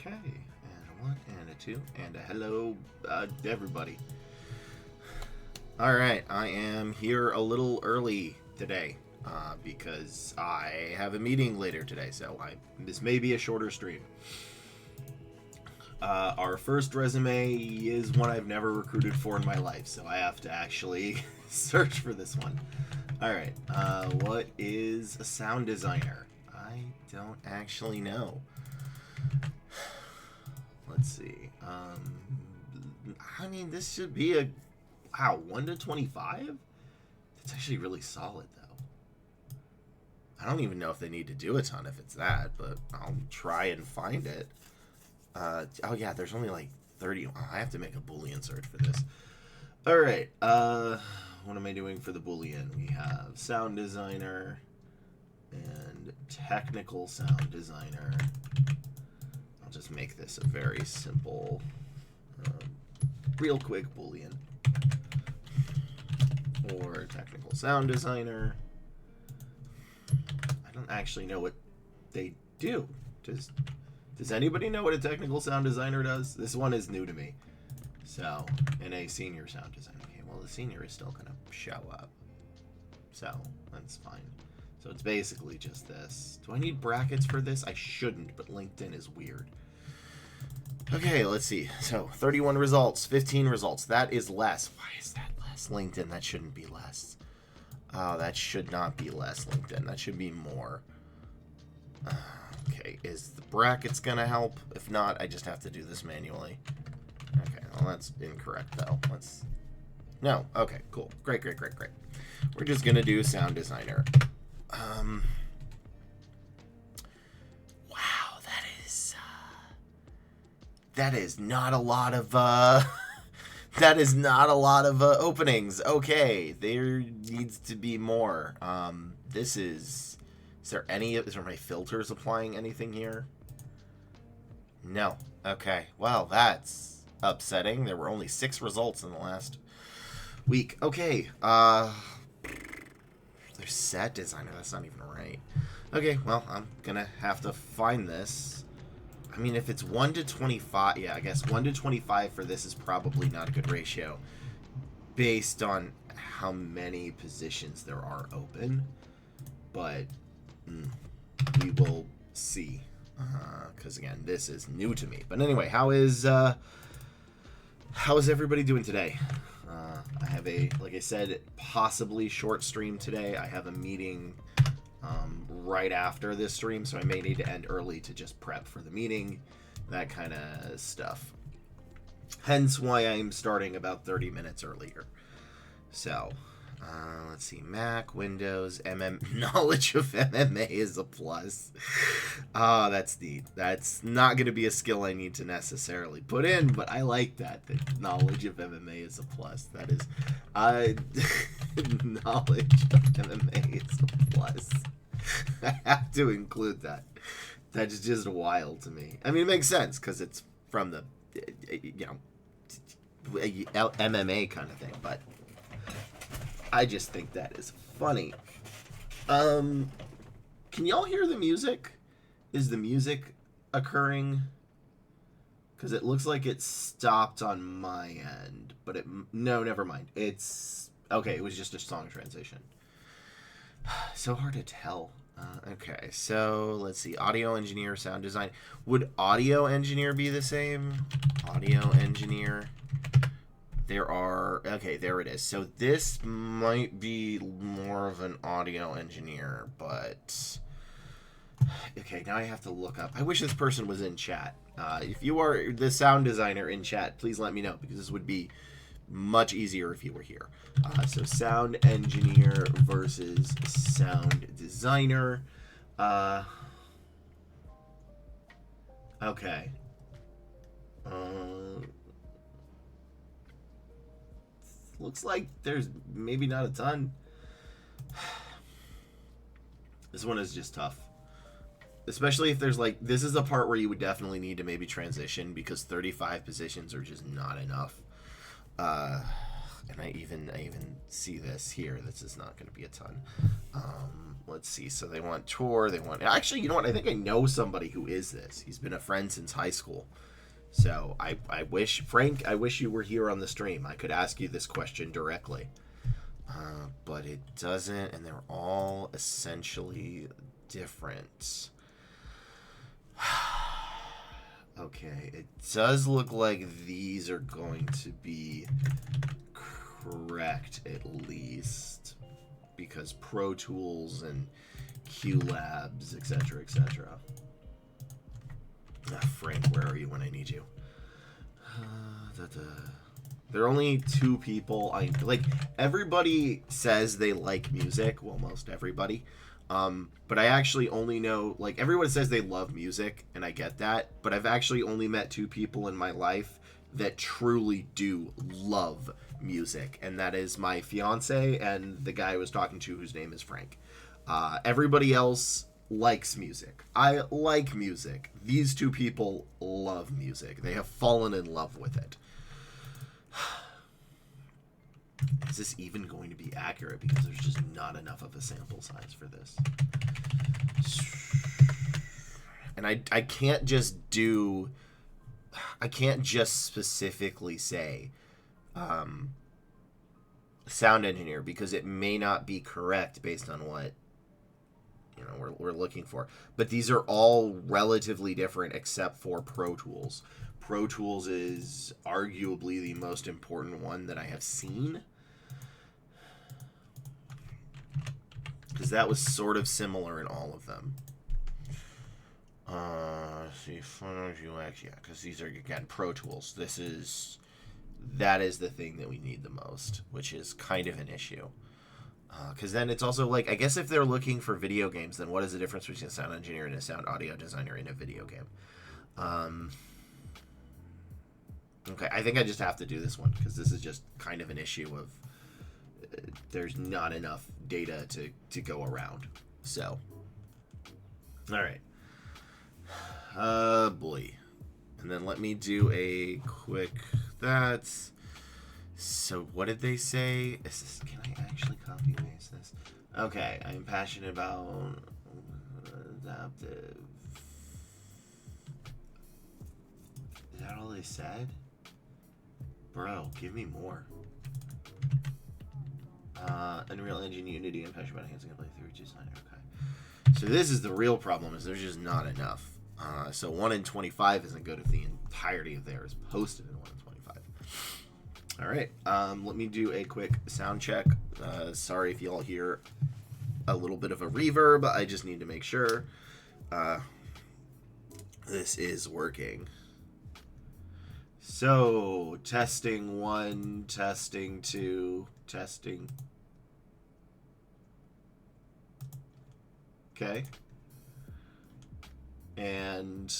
Okay, and a 1, and a 2, and a hello, everybody. Alright, I am here a little early today, because I have a meeting later today, so this may be a shorter stream. Our first resume is one I've never recruited for in my life, so I have to actually search for this one. Alright, what is a sound designer? I don't actually know. Let's see. I mean, this should be a... Wow, 1 to 25? That's actually really solid, though. I don't even know if they need to do a ton if it's that, but I'll try and find it. Oh, yeah, there's only like 30. Oh, I have to make a Boolean search for this. All right. What am I doing for the Boolean? We have sound designer and technical sound designer. I'll just make this a very simple, real quick Boolean. Or technical sound designer. I don't actually know what they do. Does anybody know what a technical sound designer does? This one is new to me. So, and a senior sound designer. Okay, well, the senior is still going to show up. So, that's fine. So it's basically just this. Do I need brackets for this? I shouldn't, but LinkedIn is weird. Okay, let's see. So, 31 results, 15 results. That is less. Why is that less? LinkedIn, that shouldn't be less. Oh, that should not be less, LinkedIn. That should be more. Okay, is the brackets going to help? If not, I just have to do this manually. Okay, well, that's incorrect, though. No, okay, cool. Great. We're just going to do sound designer. Wow, that is not a lot of, that is not a lot of openings. Okay, there needs to be more. Is there my filters applying anything here? No. Okay, well, that's upsetting. There were only 6 results in the last week. Okay, there's set designer. That's not even right. Okay, well, I'm gonna have to find this. I mean, if it's 1 to 25, yeah, I guess 1 to 25 for this is probably not a good ratio based on how many positions there are open. But we will see. Because, again, this is new to me. But anyway, how is everybody doing today? I have like I said, possibly short stream today. I have a meeting right after this stream, so I may need to end early to just prep for the meeting, that kind of stuff. Hence why I'm starting about 30 minutes earlier. So, let's see, Mac, Windows, knowledge of MMA is a plus. That's neat. That's not going to be a skill I need to necessarily put in, but I like that knowledge of MMA is a plus. That is, knowledge of MMA is a plus. I have to include that. That's just wild to me. I mean, it makes sense because it's from the, MMA kind of thing, but I just think that is funny. Can y'all hear the music? Is the music occurring? Because it looks like it stopped on my end, but no, never mind. It's okay. It was just a song transition. So hard to tell. Okay, so let's see. Audio engineer, sound design. Would audio engineer be the same? Audio engineer. Okay, there it is. So this might be more of an audio engineer, but okay, now I have to look up. I wish this person was in chat. If you are the sound designer in chat, please let me know, because this would be much easier if you were here. So sound engineer versus sound designer. Okay. Looks like there's maybe not a ton. This one is just tough. Especially if there's like, this is the part where you would definitely need to maybe transition, because 35 positions are just not enough. And I even see this here. This is not going to be a ton. let's see. So they want tour. They want... Actually, you know what? I think I know somebody who is this. He's been a friend since high school. So I wish... Frank, I wish you were here on the stream. I could ask you this question directly. But it doesn't, and they're all essentially different. Okay, it does look like these are going to be correct, at least, because Pro Tools and QLabs, etc., etc. Frank, where are you when I need you? There are only two people. Like, everybody says they like music. Well, most everybody. But I actually only know, like, everyone says they love music, and I get that. But I've actually only met two people in my life that truly do love music. And that is my fiance and the guy I was talking to whose name is Frank. Everybody else likes music. I like music. These two people love music. They have fallen in love with it. Is this even going to be accurate? Because there's just not enough of a sample size for this. And I can't just do... I can't just specifically say sound engineer, because it may not be correct based on what we're looking for. But these are all relatively different except for Pro Tools. Pro Tools is arguably the most important one that I have seen, because that was sort of similar in all of them. See, front UX, yeah, because these are, again, Pro Tools. That is the thing that we need the most, which is kind of an issue. Because then it's also like, I guess if they're looking for video games, then what is the difference between a sound engineer and a sound audio designer in a video game? Okay, I think I just have to do this one, because this is just kind of an issue of there's not enough data to go around. So, all right. Boy. And then let me do a quick... So, what did they say? Can I actually copy and paste this? Okay, I'm passionate about adaptive... Is that all they said? Bro, give me more. Unreal Engine, Unity, and passionate about enhancing and play through designer. Okay. So this is the real problem, is there's just not enough. So 1 in 25 isn't good if the entirety of there is posted in 1 in 25. All right. Let me do a quick sound check. Sorry if y'all hear a little bit of a reverb. I just need to make sure this is working. So, testing 1, testing 2, testing. Okay. And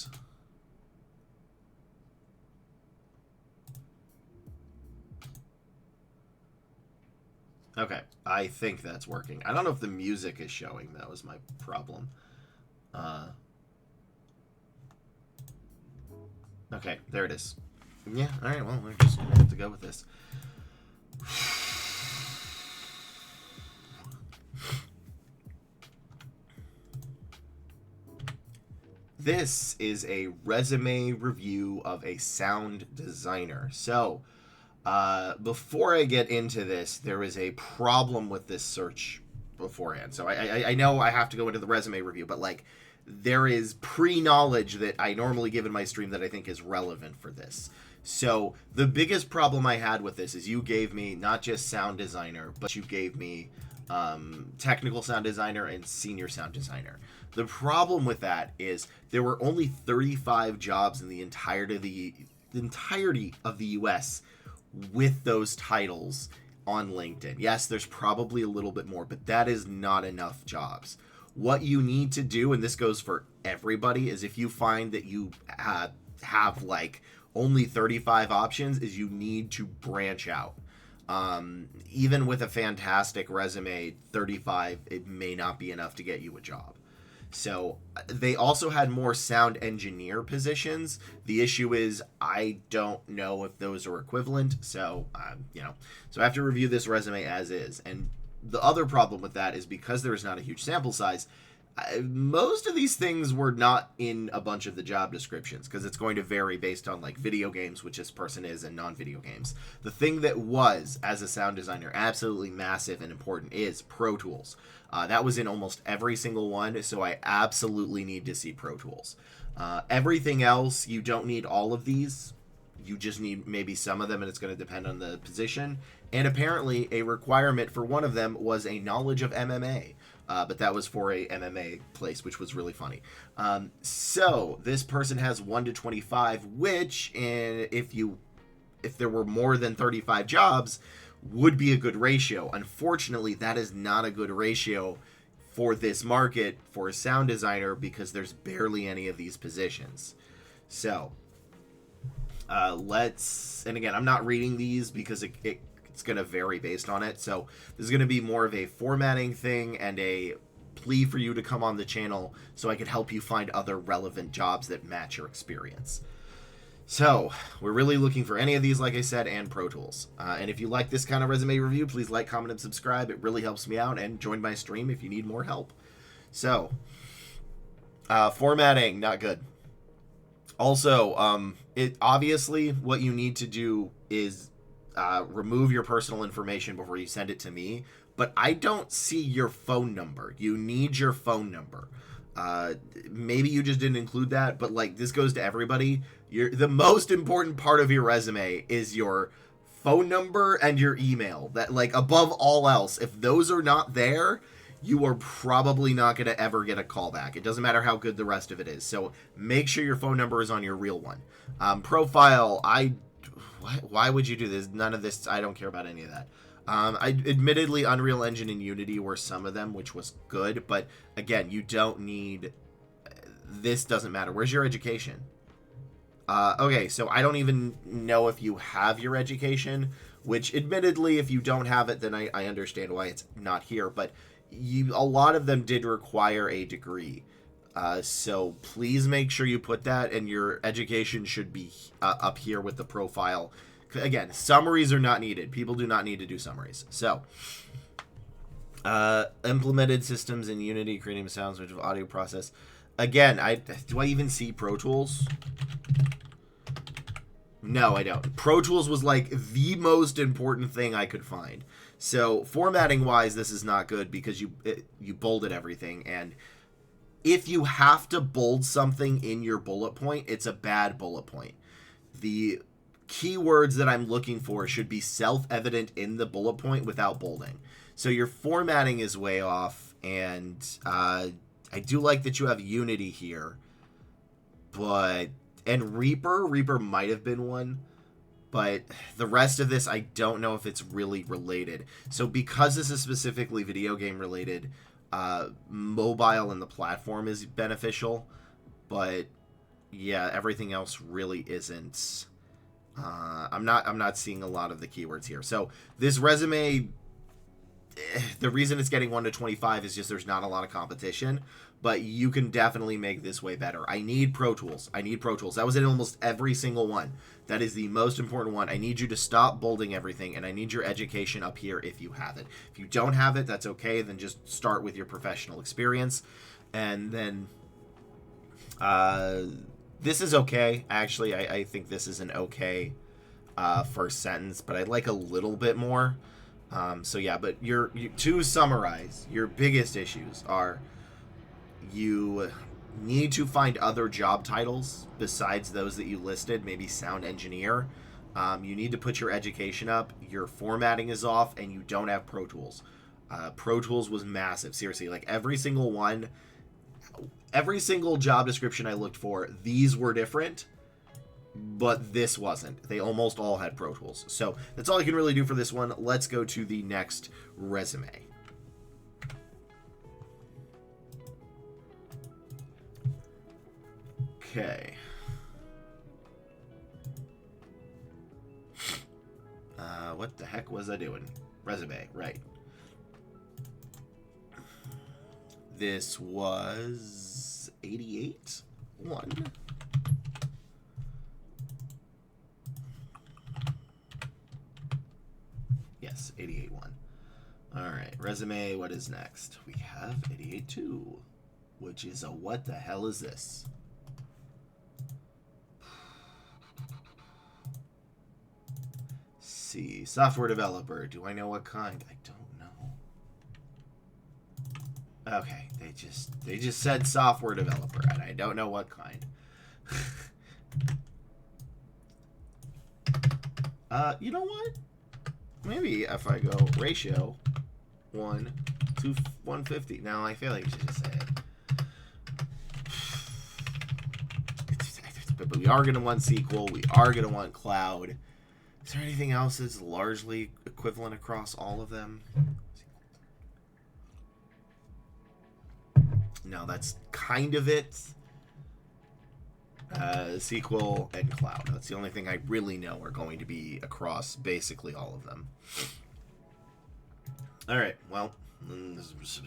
okay, I think that's working. I don't know if the music is showing. That was my problem. Okay, there it is. Yeah, all right, well, we're just going to have to go with this. This is a resume review of a sound designer. So, before I get into this, there is a problem with this search beforehand. So I know I have to go into the resume review, but like, there is pre-knowledge that I normally give in my stream that I think is relevant for this. So the biggest problem I had with this is you gave me not just sound designer, but you gave me technical sound designer and senior sound designer. The problem with that is there were only 35 jobs in the entirety of the US with those titles on LinkedIn. Yes, there's probably a little bit more, but that is not enough jobs. What you need to do, and this goes for everybody, is if you find that you have like only 35 options, is you need to branch out. Even with a fantastic resume, 35, it may not be enough to get you a job. So they also had more sound engineer positions. The issue is I don't know if those are equivalent. So, so I have to review this resume as is. And the other problem with that is because there is not a huge sample size, most of these things were not in a bunch of the job descriptions because it's going to vary based on like video games, which this person is, and non-video games. The thing that was, as a sound designer, absolutely massive and important is Pro Tools. That was in almost every single one, so I absolutely need to see Pro Tools. Everything else, you don't need all of these. You just need maybe some of them, and it's going to depend on the position. And apparently, a requirement for one of them was a knowledge of MMA. But that was for a MMA place, which was really funny. So this person has 1 to 25, which, if there were more than 35 jobs, would be a good ratio. Unfortunately, that is not a good ratio for this market for a sound designer because there's barely any of these positions. So and again, I'm not reading these because it's going to vary based on it. So this is going to be more of a formatting thing and a plea for you to come on the channel so I can help you find other relevant jobs that match your experience. So we're really looking for any of these, like I said, and Pro Tools. And if you like this kind of resume review, please like, comment, and subscribe. It really helps me out, and join my stream if you need more help. So formatting, not good. Also, it obviously what you need to do is remove your personal information before you send it to me, but I don't see your phone number. You need your phone number. Maybe you just didn't include that, but like this goes to everybody. The most important part of your resume is your phone number and your email. That, like, above all else, if those are not there, you are probably not going to ever get a call back. It doesn't matter how good the rest of it is. So make sure your phone number is on your real one. Profile, why would you do this? None of this, I don't care about any of that. Admittedly, Unreal Engine and Unity were some of them, which was good. But again, you don't need, this doesn't matter. Where's your education? Okay, so I don't even know if you have your education, which admittedly, if you don't have it, then I understand why it's not here. But a lot of them did require a degree. So please make sure you put that, and your education should be up here with the profile. Again, summaries are not needed. People do not need to do summaries. So, implemented systems in Unity, creating sounds with audio process. Again, do I even see Pro Tools? No, I don't. Pro Tools was like the most important thing I could find. So formatting wise, this is not good because you bolded everything, and if you have to bold something in your bullet point, it's a bad bullet point. The keywords that I'm looking for should be self-evident in the bullet point without bolding. So your formatting is way off, and I do like that you have Unity here, and Reaper might have been one, but the rest of this, I don't know if it's really related. So because this is specifically video game related, mobile and the platform is beneficial, but yeah, everything else really isn't. I'm not seeing a lot of the keywords here. So this resume, the reason it's getting 1 to 25 is just there's not a lot of competition, but you can definitely make this way better. I need Pro Tools. That was in almost every single one. That is the most important one. I need you to stop bolding everything, and I need your education up here if you have it. If you don't have it, that's okay. Then just start with your professional experience. And then this is okay. Actually, I think this is an okay first sentence, but I'd like a little bit more. So yeah, but to summarize, your biggest issues are you need to find other job titles besides those that you listed, maybe sound engineer. You need to put your education up, your formatting is off, and you don't have Pro Tools. Pro Tools was massive, seriously. Like every single job description I looked for, these were different, but this wasn't. They almost all had Pro Tools. So that's all I can really do for this one. Let's go to the next resume. Okay. What the heck was I doing? Resume, right. This was 88? 1. Yes, 88-1. Alright, resume, what is next? We have 88.2, which is a what the hell is this? See, software developer. Do I know what kind? I don't know. Okay, they just said software developer, and I don't know what kind. You know what? Maybe if I go ratio 1 to 150. No, I feel like you should just say it. But we are going to want SQL. We are going to want cloud. Is there anything else that's largely equivalent across all of them? No, that's kind of it. SQL and cloud. That's the only thing I really know are going to be across basically all of them. All right, well, this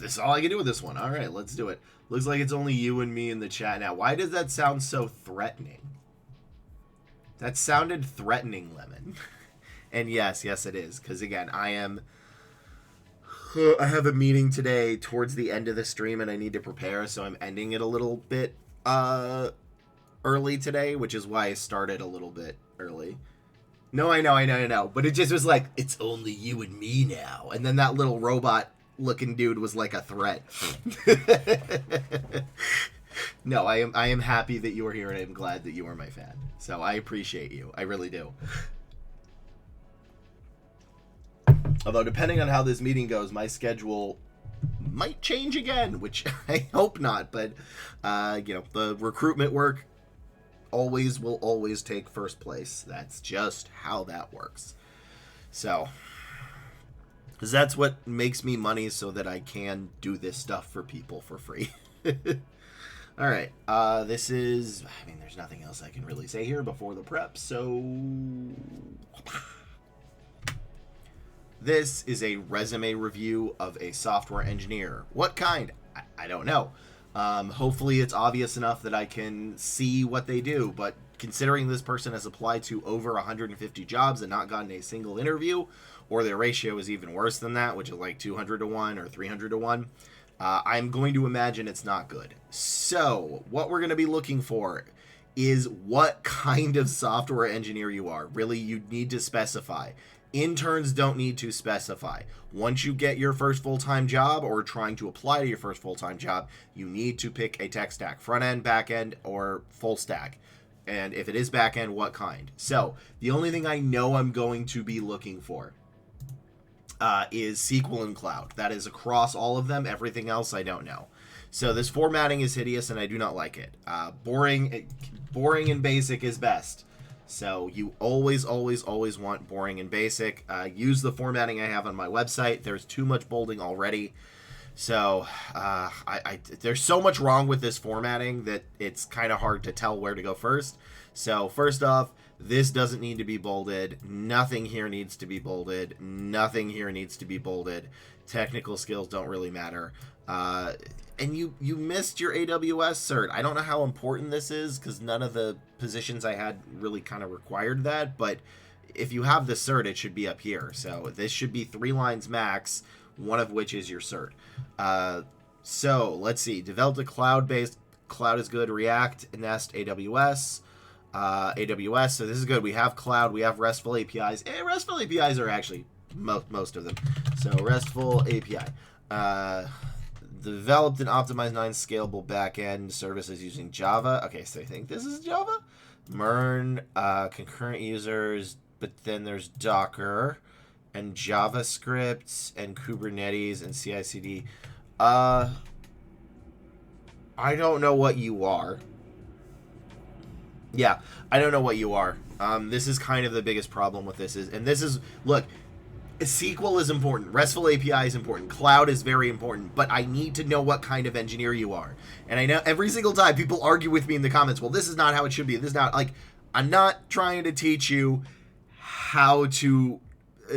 is all I can do with this one. All right, let's do it. Looks like it's only you and me in the chat now. Why does that sound so threatening? That sounded threatening, Lemon. And yes, it is. Because again, I have a meeting today towards the end of the stream and I need to prepare, so I'm ending it a little bit early today, which is why I started a little bit early. No, I know. But it just was like, it's only you and me now. And then that little robot looking dude was like a threat. No, I am happy that you are here and I'm glad that you are my fan. So I appreciate you. I really do. Although depending on how this meeting goes, my schedule might change again, which I hope not. But, the recruitment work will always take first place. That's just how that works. So, because that's what makes me money so that I can do this stuff for people for free. All right. This is, there's nothing else I can really say here before the prep. So, this is a resume review of a software engineer. What kind? I don't know. Hopefully it's obvious enough that I can see what they do, but considering this person has applied to over 150 jobs and not gotten a single interview, or their ratio is even worse than that, which is like 200 to 1 or 300 to 1, I'm going to imagine it's not good. So what we're going to be looking for is what kind of software engineer you are. Really, you need to specify. Interns don't need to specify. Once you get your first full-time job or trying to apply to your first full-time job, you need to pick a tech stack, front end, back end, or full stack. And if it is back end, what kind? So the only thing I know I'm going to be looking for is SQL and cloud. That is across all of them. Everything else I don't know. So this formatting is hideous and I do not like it. Boring and basic is best. So you always want boring and basic. Use the formatting I have on my website. There's too much bolding already. So there's so much wrong with this formatting that it's kind of hard to tell where to go first. So first off, this doesn't need to be bolded. Nothing here needs to be bolded. Nothing here needs to be bolded. Technical skills don't really matter. And you missed your AWS cert. I don't know how important this is because none of the positions I had really kind of required that. But if you have the cert, it should be up here. So this should be 3 lines max, one of which is your cert. So let's see. Developed a cloud-based. Cloud is good. React, Nest, AWS. AWS. So this is good. We have cloud. We have RESTful APIs. RESTful APIs are actually most of them. So RESTful API. Developed and optimized 9 scalable backend services using Java. Okay, so I think this is Java. MERN, concurrent users, but then there's Docker and JavaScript and Kubernetes and CI/CD. I don't know what you are. Yeah, I don't know what you are. This is kind of the biggest problem with this look, SQL is important. RESTful API is important. Cloud is very important. But I need to know what kind of engineer you are. And I know every single time people argue with me in the comments, well, this is not how it should be. This is not, like, I'm not trying to teach you how to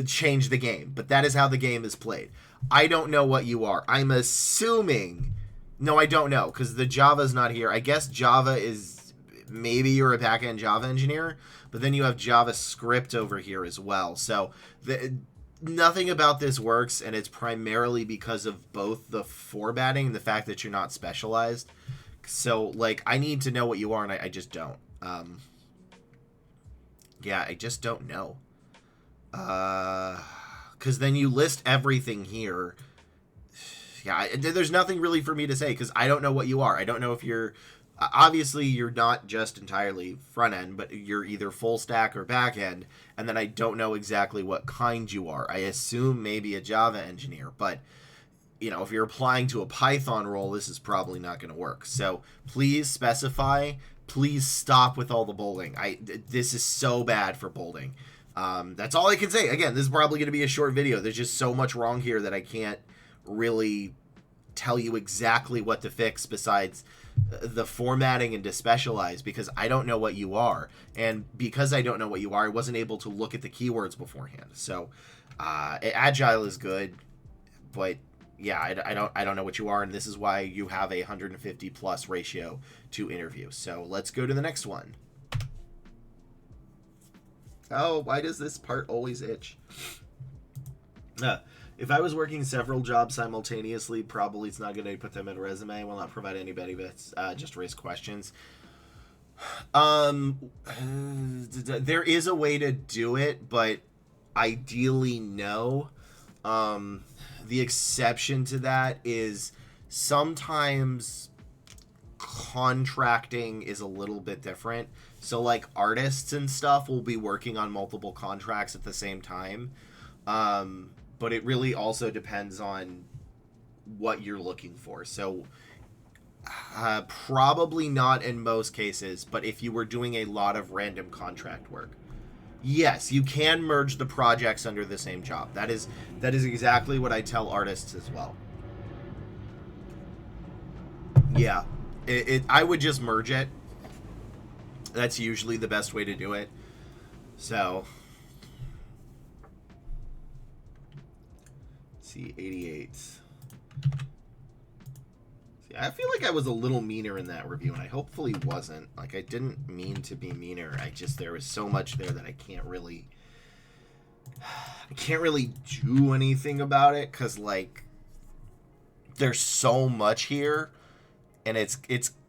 change the game. But that is how the game is played. I don't know what you are. I'm assuming... No, I don't know, because the Java's not here. I guess Java is... Maybe you're a back-end Java engineer. But then you have JavaScript over here as well. So... nothing about this works, and it's primarily because of both the formatting and the fact that you're not specialized. So, like, I need to know what you are, and I just don't. Yeah, I just don't know. Because then you list everything here. Yeah, there's nothing really for me to say, because I don't know what you are. I don't know if you're... Obviously, you're not just entirely front end, but you're either full stack or back end, and then I don't know exactly what kind you are. I assume maybe a Java engineer, but you know, if you're applying to a Python role, this is probably not going to work. So please specify. Please stop with all the bolding. This is so bad for bolding. That's all I can say. Again, this is probably going to be a short video. There's just so much wrong here that I can't really tell you exactly what to fix besides the formatting and to specialize, because I don't know what you are, and because I don't know what you are, I wasn't able to look at the keywords beforehand. So agile is good, but yeah, I don't know what you are, and this is why you have a 150 plus ratio to interview. So let's go to the next one. Oh, why does this part always itch? If I was working several jobs simultaneously, probably it's not going to put them in a resume. I will not provide any benefits, just raise questions. There is a way to do it, but ideally no. The exception to that is sometimes contracting is a little bit different. So like artists and stuff will be working on multiple contracts at the same time. But it really also depends on what you're looking for. So probably not in most cases, but if you were doing a lot of random contract work, yes, you can merge the projects under the same job. That is exactly what I tell artists as well. Yeah, I would just merge it. That's usually the best way to do it. So, let's see, 88. See, I feel like I was a little meaner in that review, and I hopefully wasn't. Like, I didn't mean to be meaner. There was so much there that I can't really do anything about it, because, like, there's so much here, and it's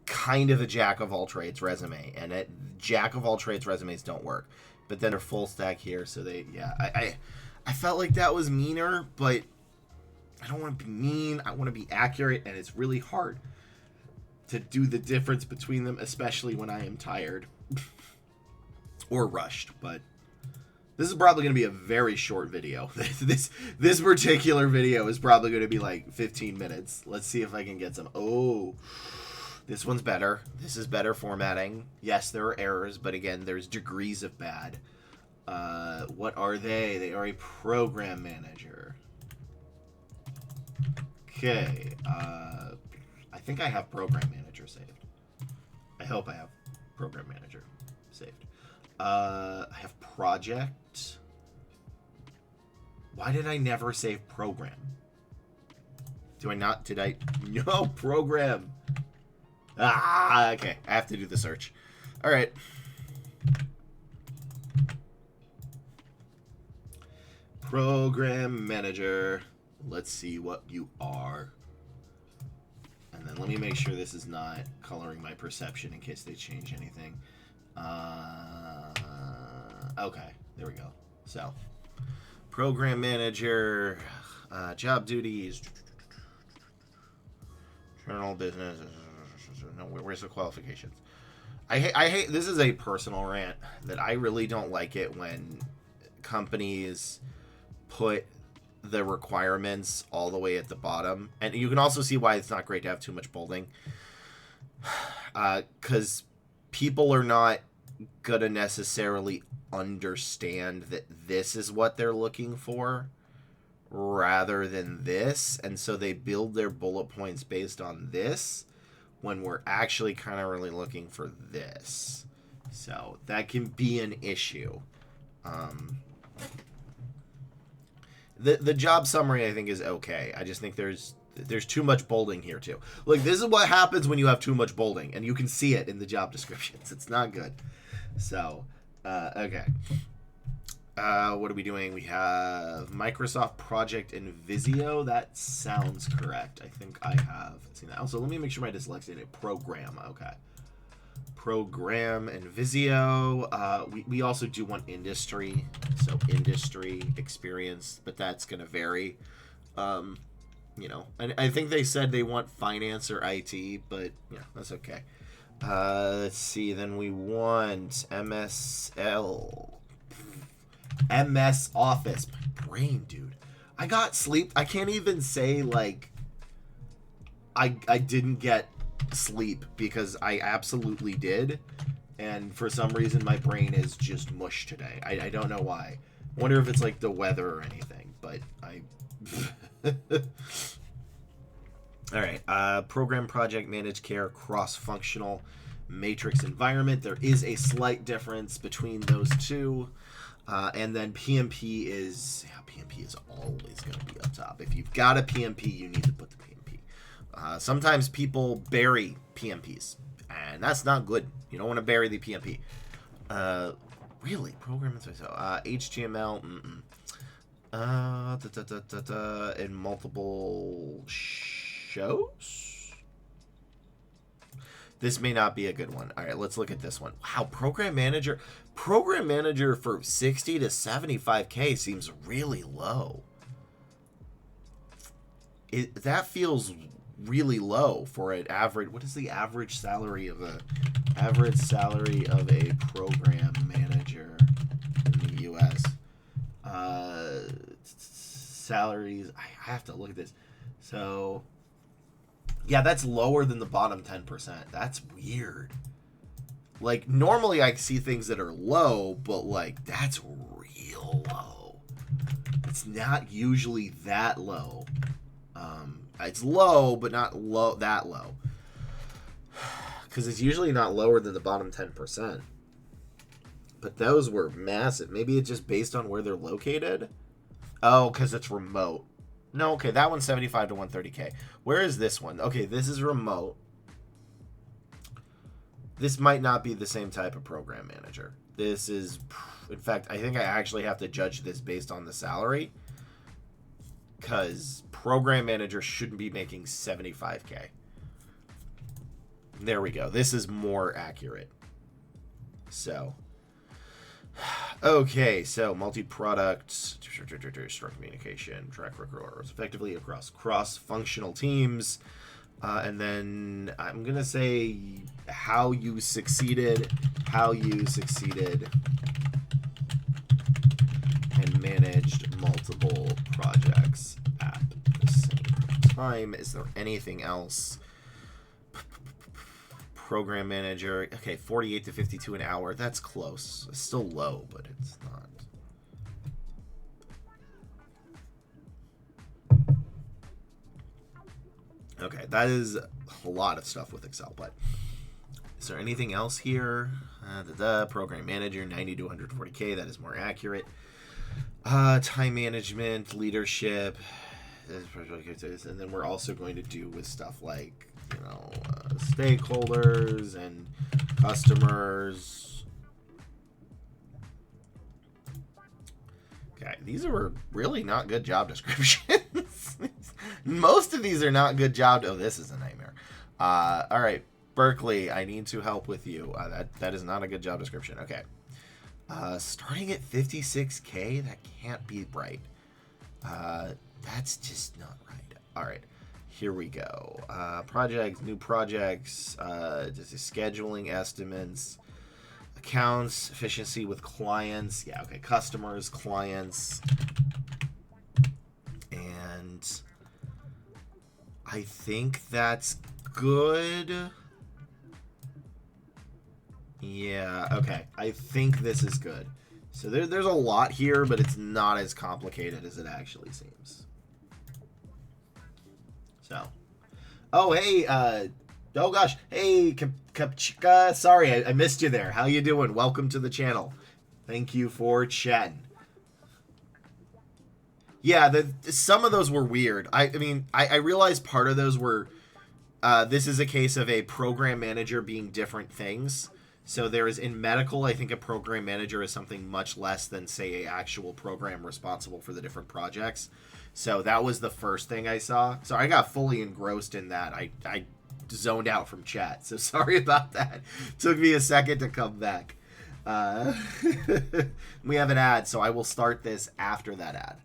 kind of a jack of all trades resume, and jack of all trades resumes don't work. But then they're full stack here, so I felt like that was meaner, but I don't want to be mean. I want to be accurate, and it's really hard to do the difference between them, especially when I am tired or rushed. But this is probably going to be a very short video. This particular video is probably going to be like 15 minutes. Let's see if I can get some. Oh, this one's better. This is better formatting. Yes, there are errors, but again, there's degrees of bad. What are they? They are a program manager. Okay. I think I have program manager saved. I hope I have program manager saved. I have project. Why did I never save program? Do I not? Did I? No, program. Ah, okay. I have to do the search. All right. Program manager. Let's see what you are. And then let me make sure this is not coloring my perception in case they change anything. Okay, there we go. So, program manager, job duties, general business. No, where's the qualifications? I hate. This is a personal rant that I really don't like it when companies put the requirements all the way at the bottom, and you can also see why it's not great to have too much bolding, because people are not gonna necessarily understand that this is what they're looking for rather than this, and so they build their bullet points based on this when we're actually kind of really looking for this. So that can be an issue. The job summary, I think, is okay. I just think there's too much bolding here too. Look, this is what happens when you have too much bolding, and you can see it in the job descriptions. It's not good. So, okay. What are we doing? We have Microsoft Project and Visio. That sounds correct. I think I have seen that. Also, let me make sure my dyslexia did program. Okay. Program and Visio. We also do want industry. So industry experience, but that's going to vary. You know, I think they said they want finance or IT, but yeah, that's okay. Let's see. Then we want MS Office. My brain, dude. I got sleep. I can't even say, like, I didn't get sleep, because I absolutely did. And for some reason, my brain is just mush today. I don't know why. I wonder if it's, like, the weather or anything. But I... All right. Program, project, managed care, cross-functional, matrix environment. There is a slight difference between those two. And then PMP is always going to be up top. If you've got a PMP, you need to put the PMP. Sometimes people bury PMPs, and that's not good. You don't want to bury the PMP. Really? Program, so HTML, in multiple shows? This may not be a good one. All right, let's look at this one. Wow, Program Manager for 60 to 75K seems really low. That feels really low for an average. What is the average salary of a program manager in the US? Salaries. I have to look at this. So, yeah, that's lower than the bottom 10%. That's weird. Like, normally I see things that are low, but, like, that's real low. It's not usually that low. It's low, but not that low. Because it's usually not lower than the bottom 10%. But those were massive. Maybe it's just based on where they're located. Oh, because it's remote. No, okay, that one's 75 to 130K. Where is this one? Okay, this is remote. This might not be the same type of program manager. This is, in fact, I think I actually have to judge this based on the salary, because program manager shouldn't be making 75K. There we go. This is more accurate. So, okay, so multi-product, strong communication, track record, effectively across cross-functional teams. And then I'm going to say how you succeeded and managed multiple projects at the same time. Is there anything else? Program manager. Okay, 48 to 52 an hour. That's close. It's still low, but it's not. Okay, that is a lot of stuff with Excel, but is there anything else here? Program manager, 90 to 140K. That is more accurate. Time management, leadership, and then we're also going to do with stuff like, you know, stakeholders and customers. Okay, these are really not good job descriptions. Most of these are not good job. Oh, this is a nightmare. All right, Berkeley, I need to help with you. That is not a good job description. Okay. Starting at 56K, that can't be right. That's just not right. All right, here we go. Projects, new projects, just scheduling estimates, accounts, efficiency with clients. Yeah, okay, customers, clients, and I think that's good. Yeah, okay. I think this is good. So there's a lot here, but it's not as complicated as it actually seems. So. Oh, hey, oh gosh. Hey, Kapchika. Sorry, I missed you there. How you doing? Welcome to the channel. Thank you for chatting. Yeah, some of those were weird. I mean, I realized part of those were, this is a case of a program manager being different things. So there is, in medical, I think a program manager is something much less than, say, a actual program responsible for the different projects. So that was the first thing I saw. So I got fully engrossed in that. I zoned out from chat. So sorry about that. Took me a second to come back. We have an ad, so I will start this after that ad.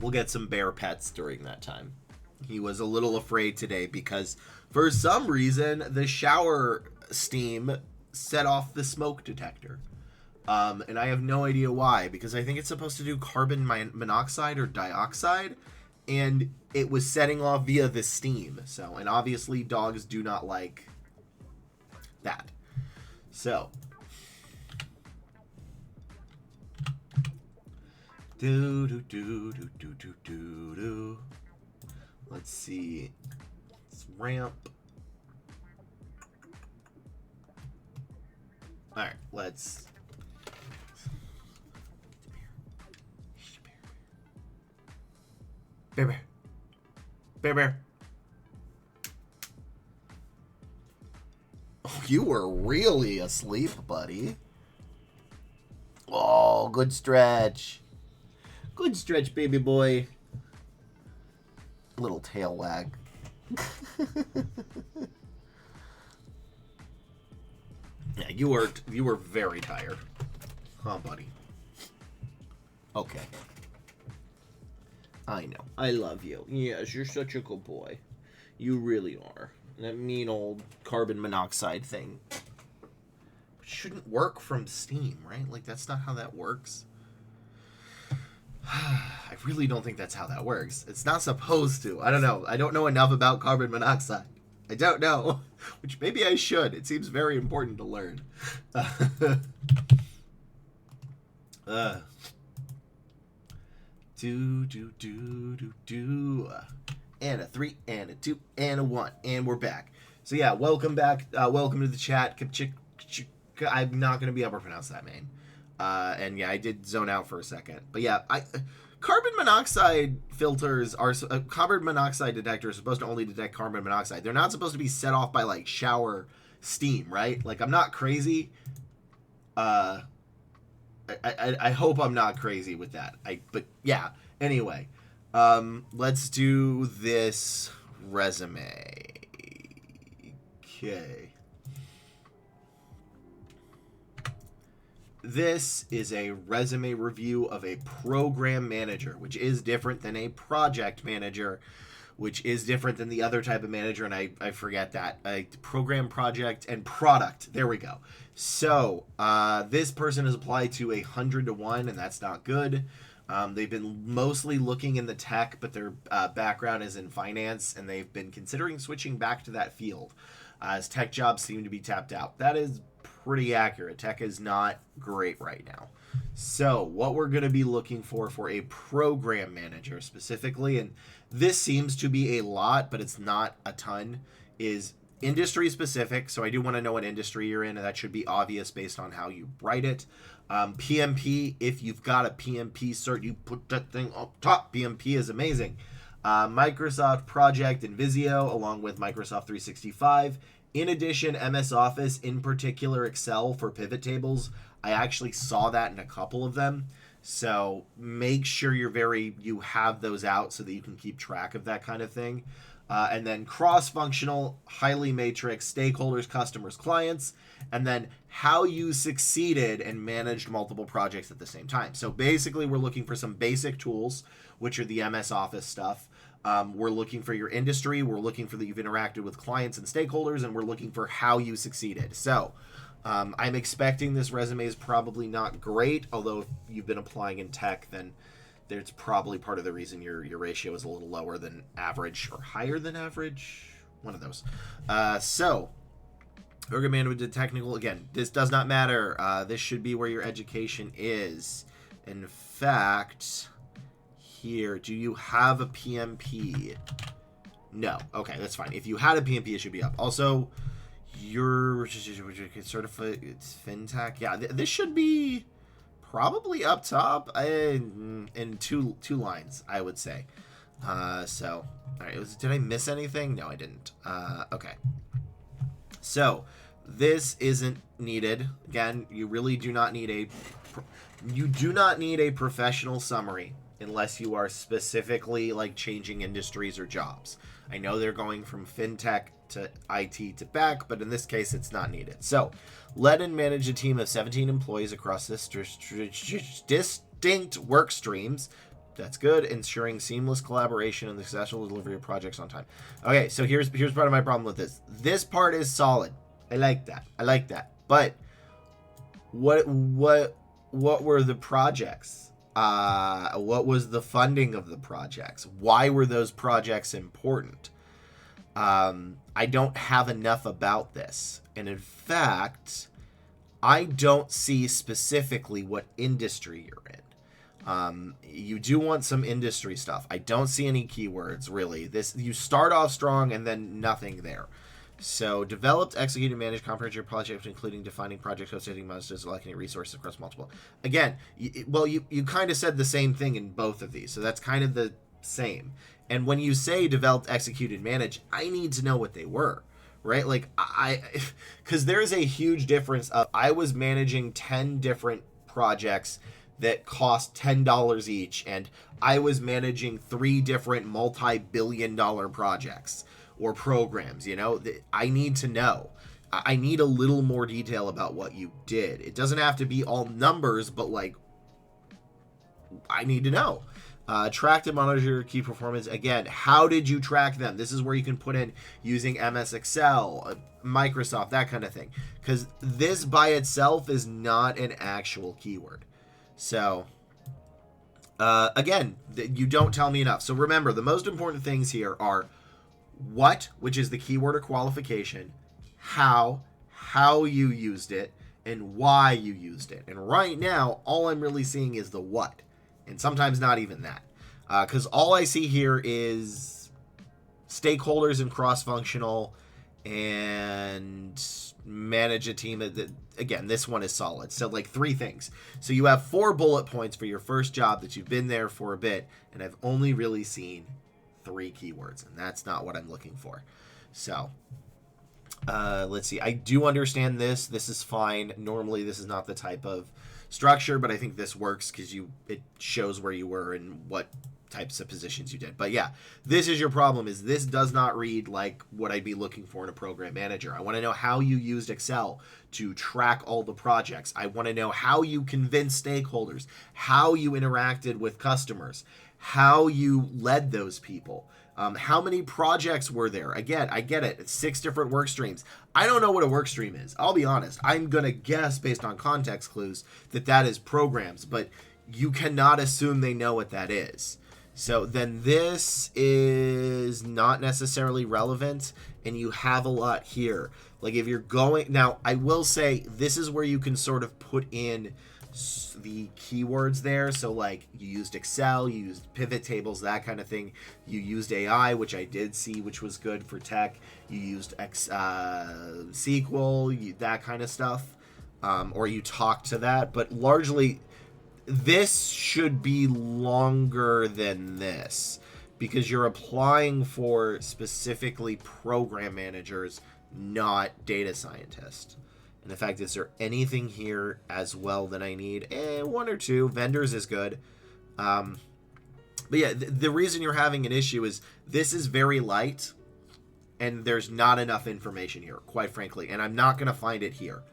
We'll get some bear pets during that time. He was a little afraid today because for some reason the shower steam set off the smoke detector. And I have no idea why, because I think it's supposed to do carbon monoxide or dioxide, and it was setting off via the steam. So, and obviously dogs do not like that. So, do. Let's see. Let's ramp. All right, let's. Bear. Oh, you were really asleep, buddy. Oh, good stretch. Good stretch, baby boy. Little tail wag. Yeah, you were very tired. Huh, buddy? Okay. I know. I love you. Yes, you're such a good boy. You really are. That mean old carbon monoxide thing. It shouldn't work from steam, right? Like, that's not how that works. I really don't think that's how that works. It's not supposed to. I don't know. I don't know enough about carbon monoxide. I don't know. Which maybe I should. It seems very important to learn. And a 3, and a 2, and a 1. And we're back. So yeah, welcome back. Welcome to the chat. I'm not going to be able to pronounce that name. And yeah, I did zone out for a second. But yeah, carbon monoxide filters are... carbon monoxide detectors are supposed to only detect carbon monoxide. They're not supposed to be set off by, like, shower steam, right? Like, I'm not crazy. I hope I'm not crazy with that. But yeah, anyway. Let's do this resume. Okay. This is a resume review of a program manager, which is different than a project manager, which is different than the other type of manager, and I forget that. A program, project, and product. There we go. So, this person has applied to 100 to 1, and that's not good. They've been mostly looking in the tech, but their background is in finance, and they've been considering switching back to that field, as tech jobs seem to be tapped out. That is pretty accurate. Tech is not great right now. So what we're going to be looking for a program manager specifically, and this seems to be a lot, but it's not a ton, is industry specific. So I do want to know what industry you're in, and that should be obvious based on how you write it. PMP, if you've got a PMP cert, you put that thing up top. PMP is amazing. Microsoft Project and Visio, along with Microsoft 365. In addition, MS Office, in particular Excel for pivot tables. I actually saw that in a couple of them. So make sure you have those out so that you can keep track of that kind of thing. And then cross-functional, highly matrix, stakeholders, customers, clients, and then how you succeeded and managed multiple projects at the same time. So basically, we're looking for some basic tools, which are the MS Office stuff. We're looking for your industry. We're looking for that you've interacted with clients and stakeholders, and we're looking for how you succeeded. So I'm expecting this resume is probably not great, although if you've been applying in tech, then it's probably part of the reason your ratio is a little lower than average or higher than average. One of those. So, program manager technical. Again, this does not matter. This should be where your education is. In fact, here, do you have a PMP? No. Okay, that's fine. If you had a PMP, it should be up. Also, you're certified. It's fintech. Yeah, this should be probably up top in two lines, I would say. So, all right. Did I miss anything? No, I didn't. Okay. So this isn't needed. Again, you really do not need a professional summary unless you are specifically like changing industries or jobs. I know they're going from fintech to IT to back, but in this case, it's not needed. So, led and managed a team of 17 employees across distinct work streams. That's good, ensuring seamless collaboration and the successful delivery of projects on time. Okay, so here's part of my problem with this. This part is solid. I like that. But what were the projects? What was the funding of the projects? Why were those projects important? I don't have enough about this. And in fact, I don't see specifically what industry you're in. You do want some industry stuff. I don't see any keywords, really. You start off strong and then nothing there. So, developed, executed, managed comprehensive projects, including defining project scope, setting milestones, allocating resources across multiple. Again, you kind of said the same thing in both of these, so that's kind of the same. And when you say developed, executed, managed, I need to know what they were, right? Like, because there's a huge difference of, I was managing 10 different projects that cost $10 each, and I was managing 3 different multi-billion-dollar projects or programs. I need to know. I need a little more detail about what you did. It doesn't have to be all numbers, but like, I need to know. Track and monitor your key performance. Again, how did you track them? This is where you can put in using MS Excel, Microsoft, that kind of thing. Because this by itself is not an actual keyword. So, again, you don't tell me enough. So remember, the most important things here are what, which is the keyword or qualification, how you used it, and why you used it. And right now, all I'm really seeing is the what. And sometimes not even that. Because all I see here is stakeholders and cross-functional and manage a team. Again, this one is solid. So like 3 things. So you have 4 bullet points for your first job that you've been there for a bit. And I've only really seen 3 keywords. And that's not what I'm looking for. So let's see. I do understand this. This is fine. Normally, this is not the type of structure, but I think this works because it shows where you were and what types of positions you did. But yeah, this is your problem, is this does not read like what I'd be looking for in a program manager. I want to know how you used Excel to track all the projects. I want to know how you convinced stakeholders, how you interacted with customers, how you led those people. How many projects were there? Again, I get it. It's 6 different work streams. I don't know what a work stream is. I'll be honest. I'm going to guess based on context clues that is programs, but you cannot assume they know what that is. So then this is not necessarily relevant, and you have a lot here. Like if you're going... Now, I will say this is where you can sort of put in the keywords there. So like you used Excel, you used pivot tables, that kind of thing. You used AI, which I did see, which was good for tech. You used SQL, that kind of stuff. Or you talked to that. But largely, this should be longer than this because you're applying for specifically program managers, not data scientists. And in fact, is there anything here as well that I need? 1 or 2. Vendors is good. But yeah, the reason you're having an issue is this is very light, and there's not enough information here, quite frankly. And I'm not going to find it here.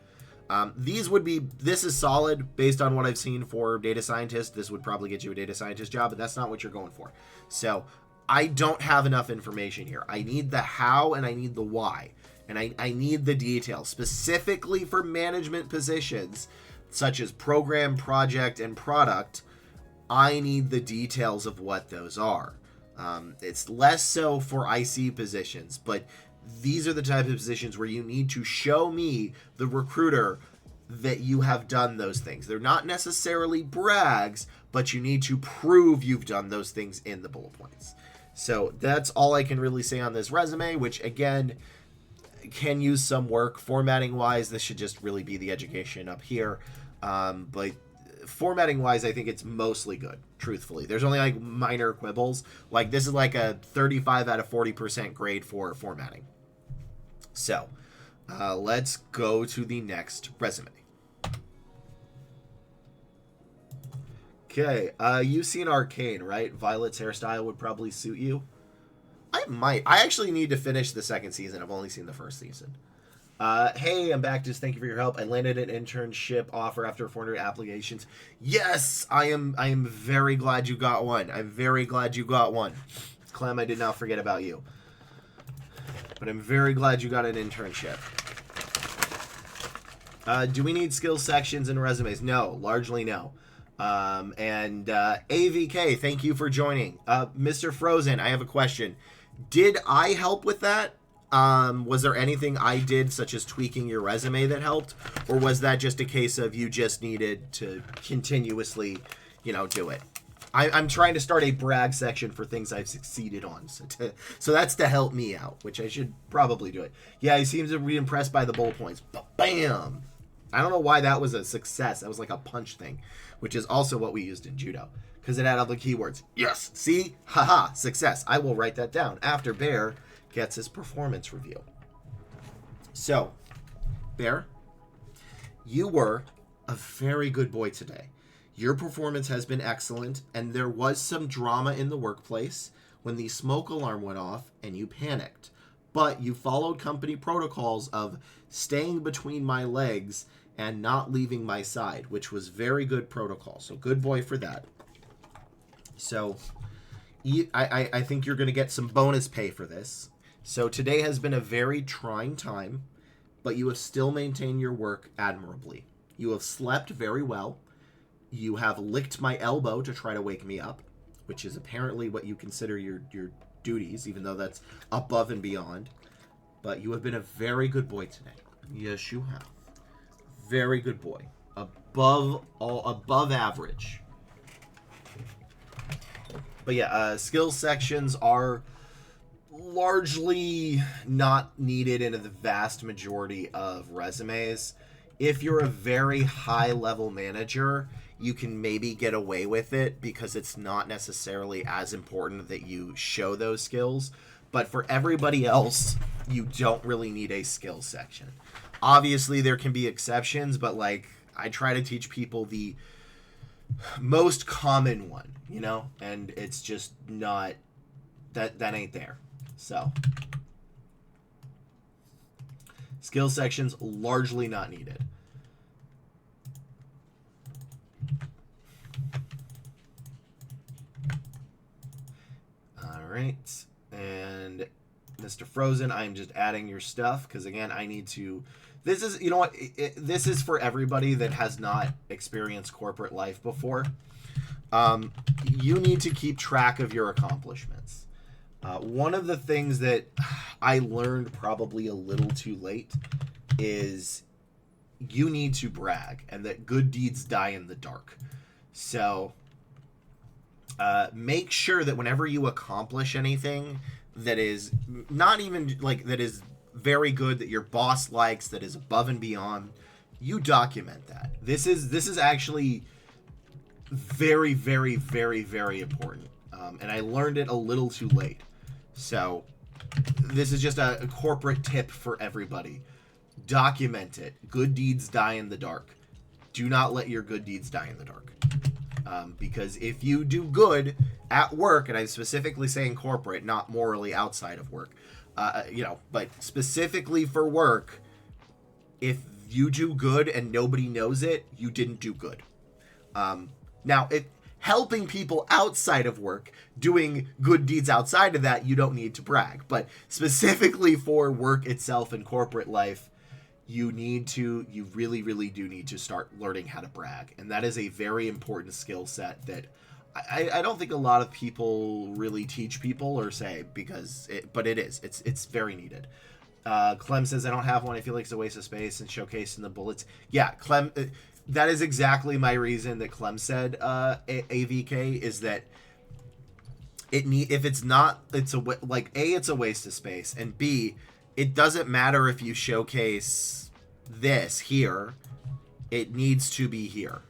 This is solid based on what I've seen for data scientists. This would probably get you a data scientist job, but that's not what you're going for. So I don't have enough information here. I need the how and I need the why. And I need the details, specifically for management positions, such as program, project, and product. I need the details of what those are. It's less so for IC positions, but these are the type of positions where you need to show me, the recruiter, that you have done those things. They're not necessarily brags, but you need to prove you've done those things in the bullet points. So that's all I can really say on this resume, which again can use some work. Formatting wise, this should just really be the education up here. But formatting wise, I think it's mostly good, truthfully. There's only like minor quibbles. Like this is like a 35 out of 40% grade for formatting. So Let's go to the next resume. Okay, you've seen Arcane, right? Violet's hairstyle would probably suit you. I might. I actually need to finish the second season. I've only seen the first season. Hey, I'm back. Just thank you for your help. I landed an internship offer after 400 applications. Yes, I am very glad you got one. I'm very glad you got one. Clem, I did not forget about you. But I'm very glad you got an internship. Do we need skills sections and resumes? No, largely no. AVK, thank you for joining. Mr. Frozen, I have a question. Did I help with that? Was there anything I did, such as tweaking your resume, that helped? Or was that just a case of you just needed to continuously, do it? I'm trying to start a brag section for things I've succeeded on. So that's to help me out, which I should probably do it. Yeah, he seems to be impressed by the bullet points. Bam! I don't know why that was a success. That was like a punch thing, which is also what we used in judo, because it had other keywords. Yes, see? Haha, success. I will write that down after Bear gets his performance review. So, Bear, you were a very good boy today. Your performance has been excellent, and there was some drama in the workplace when the smoke alarm went off and you panicked. But you followed company protocols of staying between my legs and not leaving my side, which was very good protocol. So good boy for that. So I think you're going to get some bonus pay for this. So today has been a very trying time, but you have still maintained your work admirably. You have slept very well. You have licked my elbow to try to wake me up, which is apparently what you consider your duties, even though that's above and beyond. But you have been a very good boy today. Yes, you have. Very good boy. Above average. But yeah, skill sections are largely not needed in the vast majority of resumes. If you're a very high level manager, you can maybe get away with it because it's not necessarily as important that you show those skills. But for everybody else, you don't really need a skill section. Obviously, there can be exceptions, but I try to teach people the most common one, and it's just not, that ain't there. So, skill sections largely not needed. All right, and Mr. Frozen, I'm just adding your stuff because again, I need to. This is, you know what? This is for everybody that has not experienced corporate life before. You need to keep track of your accomplishments. One of the things that I learned probably a little too late is you need to brag, and that good deeds die in the dark. So make sure that whenever you accomplish anything that is not even that is very good, that your boss likes, that is above and beyond, you document that. This is actually very, very, very, very important. And I learned it a little too late. So this is just a corporate tip for everybody. Document it. Good deeds die in the dark. Do not let your good deeds die in the dark. Because if you do good at work, and I'm specifically saying corporate, not morally outside of work, but specifically for work, if you do good and nobody knows it, you didn't do good. Now, if helping people outside of work, doing good deeds outside of that, you don't need to brag. But specifically for work itself and corporate life, you really, really do need to start learning how to brag. And that is a very important skill set that I don't think a lot of people really teach people or say, but it is. It's very needed. Clem says, I don't have one. I feel like it's a waste of space and showcasing the bullets. Yeah, Clem, that is exactly my reason that Clem said, AVK, is that if it's not, it's a waste of space, and B, it doesn't matter if you showcase this here. It needs to be here.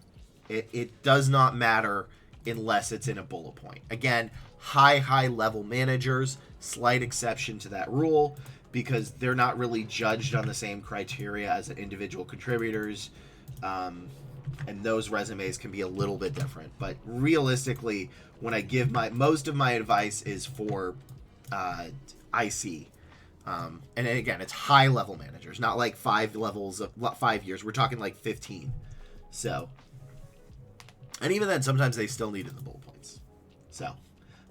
It does not matter unless it's in a bullet point. Again, high level managers, slight exception to that rule. because they're not really judged on the same criteria as individual contributors. And those resumes can be a little bit different. But realistically, when I give most of my advice is for IC. And again, it's high level managers, not like 5 levels of 5 years. We're talking like 15. So, and even then, sometimes they still needed the bullet points. So,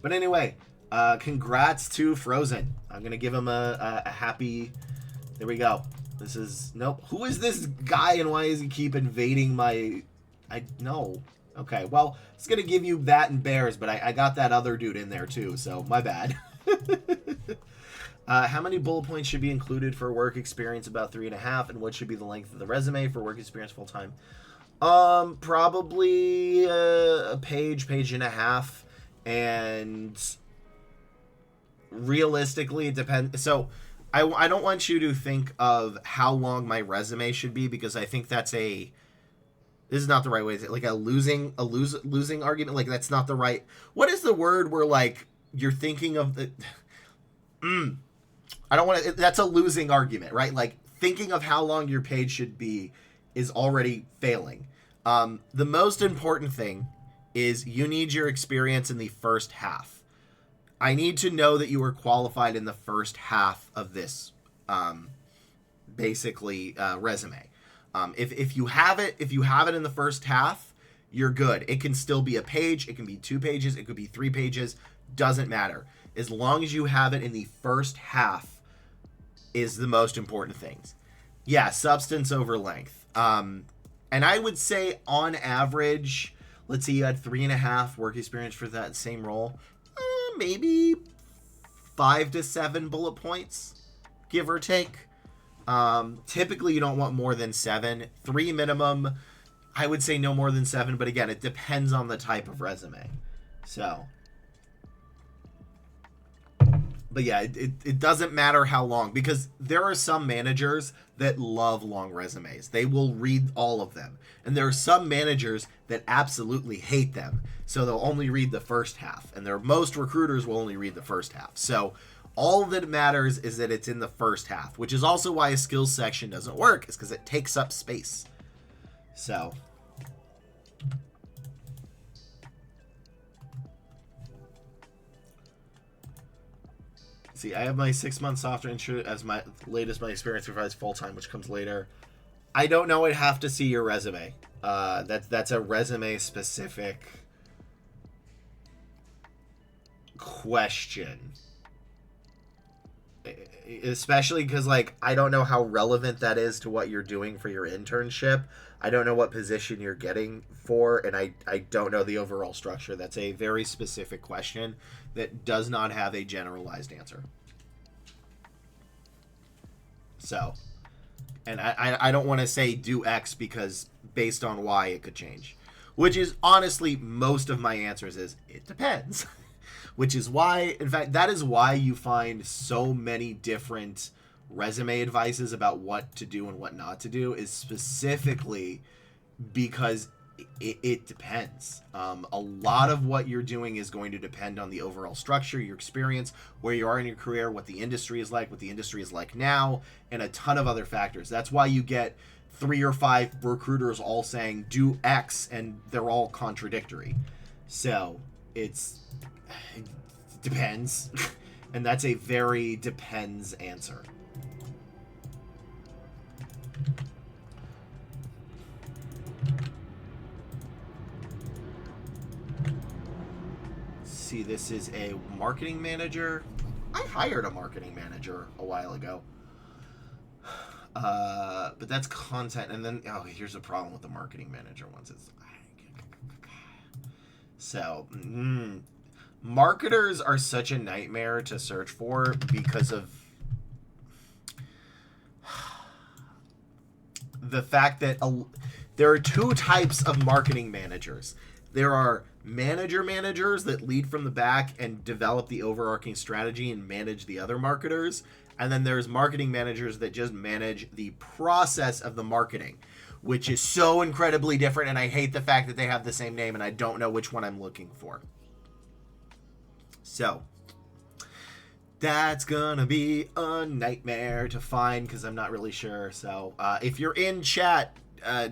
but anyway, congrats to Frozen. I'm going to give him a happy, there we go. This is, nope. Who is this guy and why does he keep invading my, no. Okay, well, it's going to give you that and bears, but I got that other dude in there too, so my bad. How many bullet points should be included for work experience? About 3.5, and what should be the length of the resume for work experience full time? Probably a page and a half, and realistically, it depends. So I don't want you to think of how long my resume should be, because I think that's this is not the right way. Is it like a losing argument? Like, that's not the right. What is the word where like you're thinking of the? I don't want to. That's a losing argument, right? Like, thinking of how long your page should be is already failing. The most important thing is you need your experience in the first half. I need to know that you were qualified in the first half of this, resume. If you have it in the first half, you're good. It can still be a page. It can be 2 pages. It could be 3 pages. Doesn't matter. As long as you have it in the first half is the most important things. Yeah, substance over length. And I would say on average, let's say you had 3.5 work experience for that same role. Maybe 5 to 7 bullet points, give or take. Typically, you don't want more than 7. 3 minimum. I would say no more than 7, but again, it depends on the type of resume. So, but yeah, it doesn't matter how long, because there are some managers that love long resumes. They will read all of them. And there are some managers that absolutely hate them. So they'll only read the first half. And most recruiters will only read the first half. So all that matters is that it's in the first half, which is also why a skills section doesn't work, is because it takes up space. So, see, I have my 6-month software internship as my experience provides full-time, which comes later. I don't know. I'd have to see your resume. That's a resume-specific question. Especially because, like, I don't know how relevant that is to what you're doing for your internship. I don't know what position you're getting for, and I don't know the overall structure. That's a very specific question that does not have a generalized answer. So, and I don't want to say do X, because based on Y it could change. Which is honestly most of my answers is it depends. Which is why, in fact, that is why you find so many different resume advices about what to do and what not to do, is specifically because it depends. A lot of what you're doing is going to depend on the overall structure, your experience, where you are in your career, what the industry is like now, and a ton of other factors. That's why you get 3 or 5 recruiters all saying do X, and they're all contradictory. So it depends. And that's a very depends answer. See, this is a marketing manager. I hired a marketing manager a while ago. But that's content. And then, here's the problem with the marketing manager ones. Marketers are such a nightmare to search for because of the fact that there are 2 types of marketing managers. There are managers that lead from the back and develop the overarching strategy and manage the other marketers. And then there's marketing managers that just manage the process of the marketing, which is so incredibly different. And I hate the fact that they have the same name and I don't know which one I'm looking for. So That's gonna be a nightmare to find because I'm not really sure. So if you're in chat,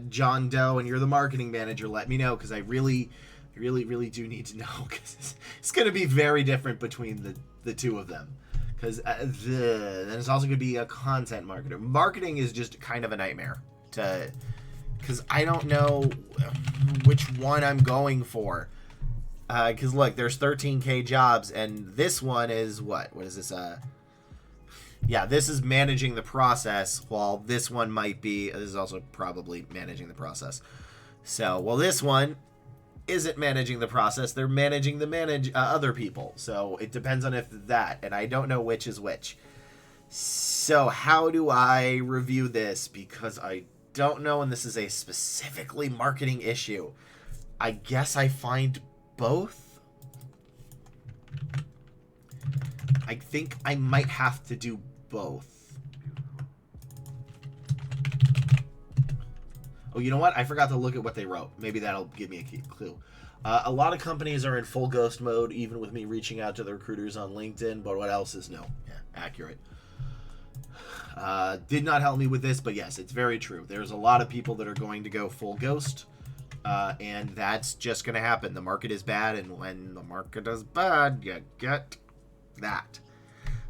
John Doe, and you're the marketing manager, let me know because I really do need to know because it's gonna be very different between the two of them. Because then it's also gonna be a content marketer. Marketing is just kind of a nightmare to, because I don't know which one I'm going for. Because look, there's 13K jobs, and this one is what? What is this? Yeah, this is managing the process, while this one might be, this is also probably managing the process. So, well, this one isn't managing the process. They're managing the other people. So it depends on if that, and I don't know which is which. So how do I review this? Because I don't know, and this is a specifically marketing issue. I guess I find both. I think I might have to do both. Oh, you know what? I forgot to look at what they wrote. Maybe that'll give me a clue. A lot of companies are in full ghost mode, even with me reaching out to the recruiters on LinkedIn, but what else is no? Yeah, accurate. Did not help me with this, but yes, it's very true. There's a lot of people that are going to go full ghost. And that's just going to happen. The market is bad, and when the market is bad, you get that.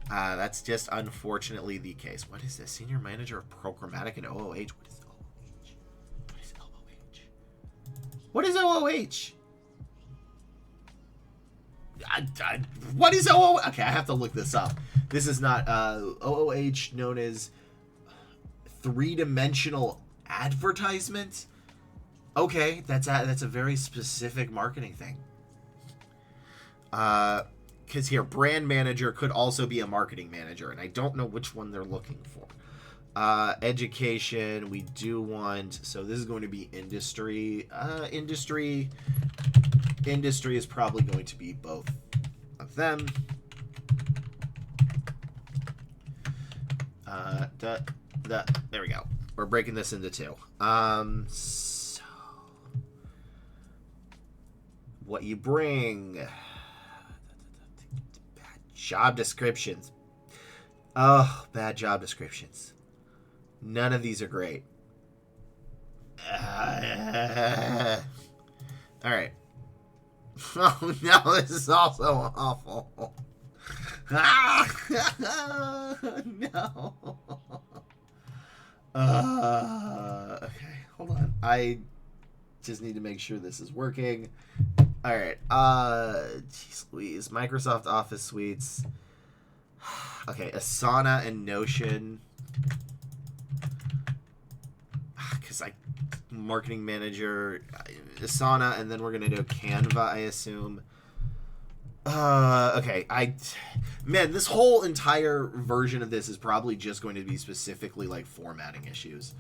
That's just unfortunately the case. What is this? Senior Manager of Programmatic and OOH? What is OOH? What is OOH? What is OOH? What is OOH? Okay, I have to look this up. This is not OOH, known as three-dimensional advertisement. Okay, that's a very specific marketing thing. Because here, brand manager could also be a marketing manager, and I don't know which one they're looking for. Education, we do want, so this is going to be industry. Industry is probably going to be both of them. There we go. We're breaking this into two. What you bring. Bad job descriptions. Oh, bad job descriptions. None of these are great. Alright. Oh no, this is also awful. No. Okay, hold on. I just need to make sure this is working. Alright, jeez Louise. Microsoft Office Suites. Okay, Asana and Notion. Because marketing manager, Asana, and then we're going to do Canva, I assume. Okay, man, this whole entire version of this is probably just going to be specifically, like, formatting issues.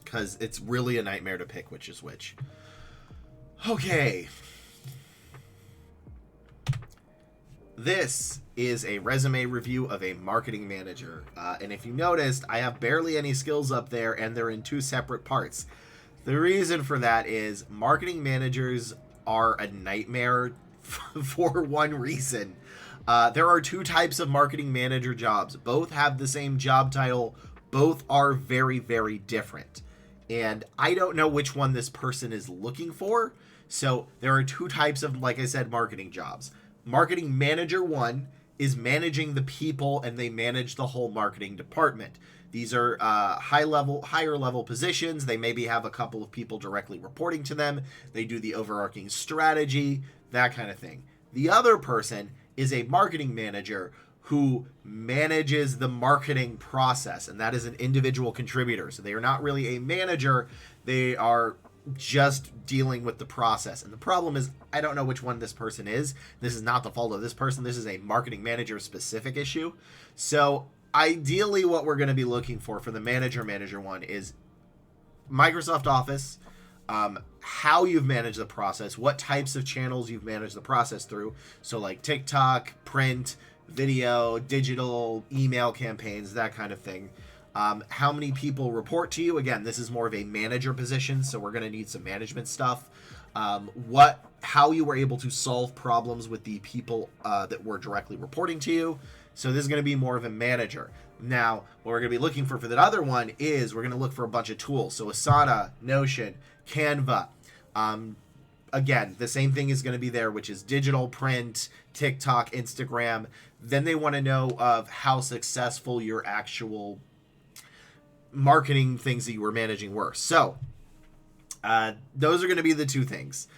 Because it's really a nightmare to pick which is which. Okay. This is a resume review of a marketing manager. And if you noticed, I have barely any skills up there, and they're in two separate parts. The reason for that is marketing managers are a nightmare for one reason. There are two types of marketing manager jobs. Both have the same job title. Both are very, very different. And I don't know which one this person is looking for. So there are two types of, like I said, marketing jobs. Marketing manager 1 is managing the people, and they manage the whole marketing department. These are higher level positions. They maybe have a couple of people directly reporting to them. They do the overarching strategy, that kind of thing. The other person is a marketing manager who manages the marketing process, and that is an individual contributor. So they are not really a manager. They are just dealing with the process. And the problem is, I don't know which one this person is. This is not the fault of this person. This is a marketing manager specific issue. So ideally what we're going to be looking for the manager one is Microsoft Office, how you've managed the process, what types of channels you've managed the process through. So like TikTok, print, video, digital, email campaigns, that kind of thing. How many people report to you? Again, this is more of a manager position, so we're going to need some management stuff. How you were able to solve problems with the people that were directly reporting to you. So this is going to be more of a manager. Now, what we're going to be looking for that other one is we're going to look for a bunch of tools. So Asana, Notion, Canva. Again, the same thing is going to be there, which is digital, print, TikTok, Instagram. Then they want to know of how successful your actual marketing things that you were managing were. So those are going to be the two things.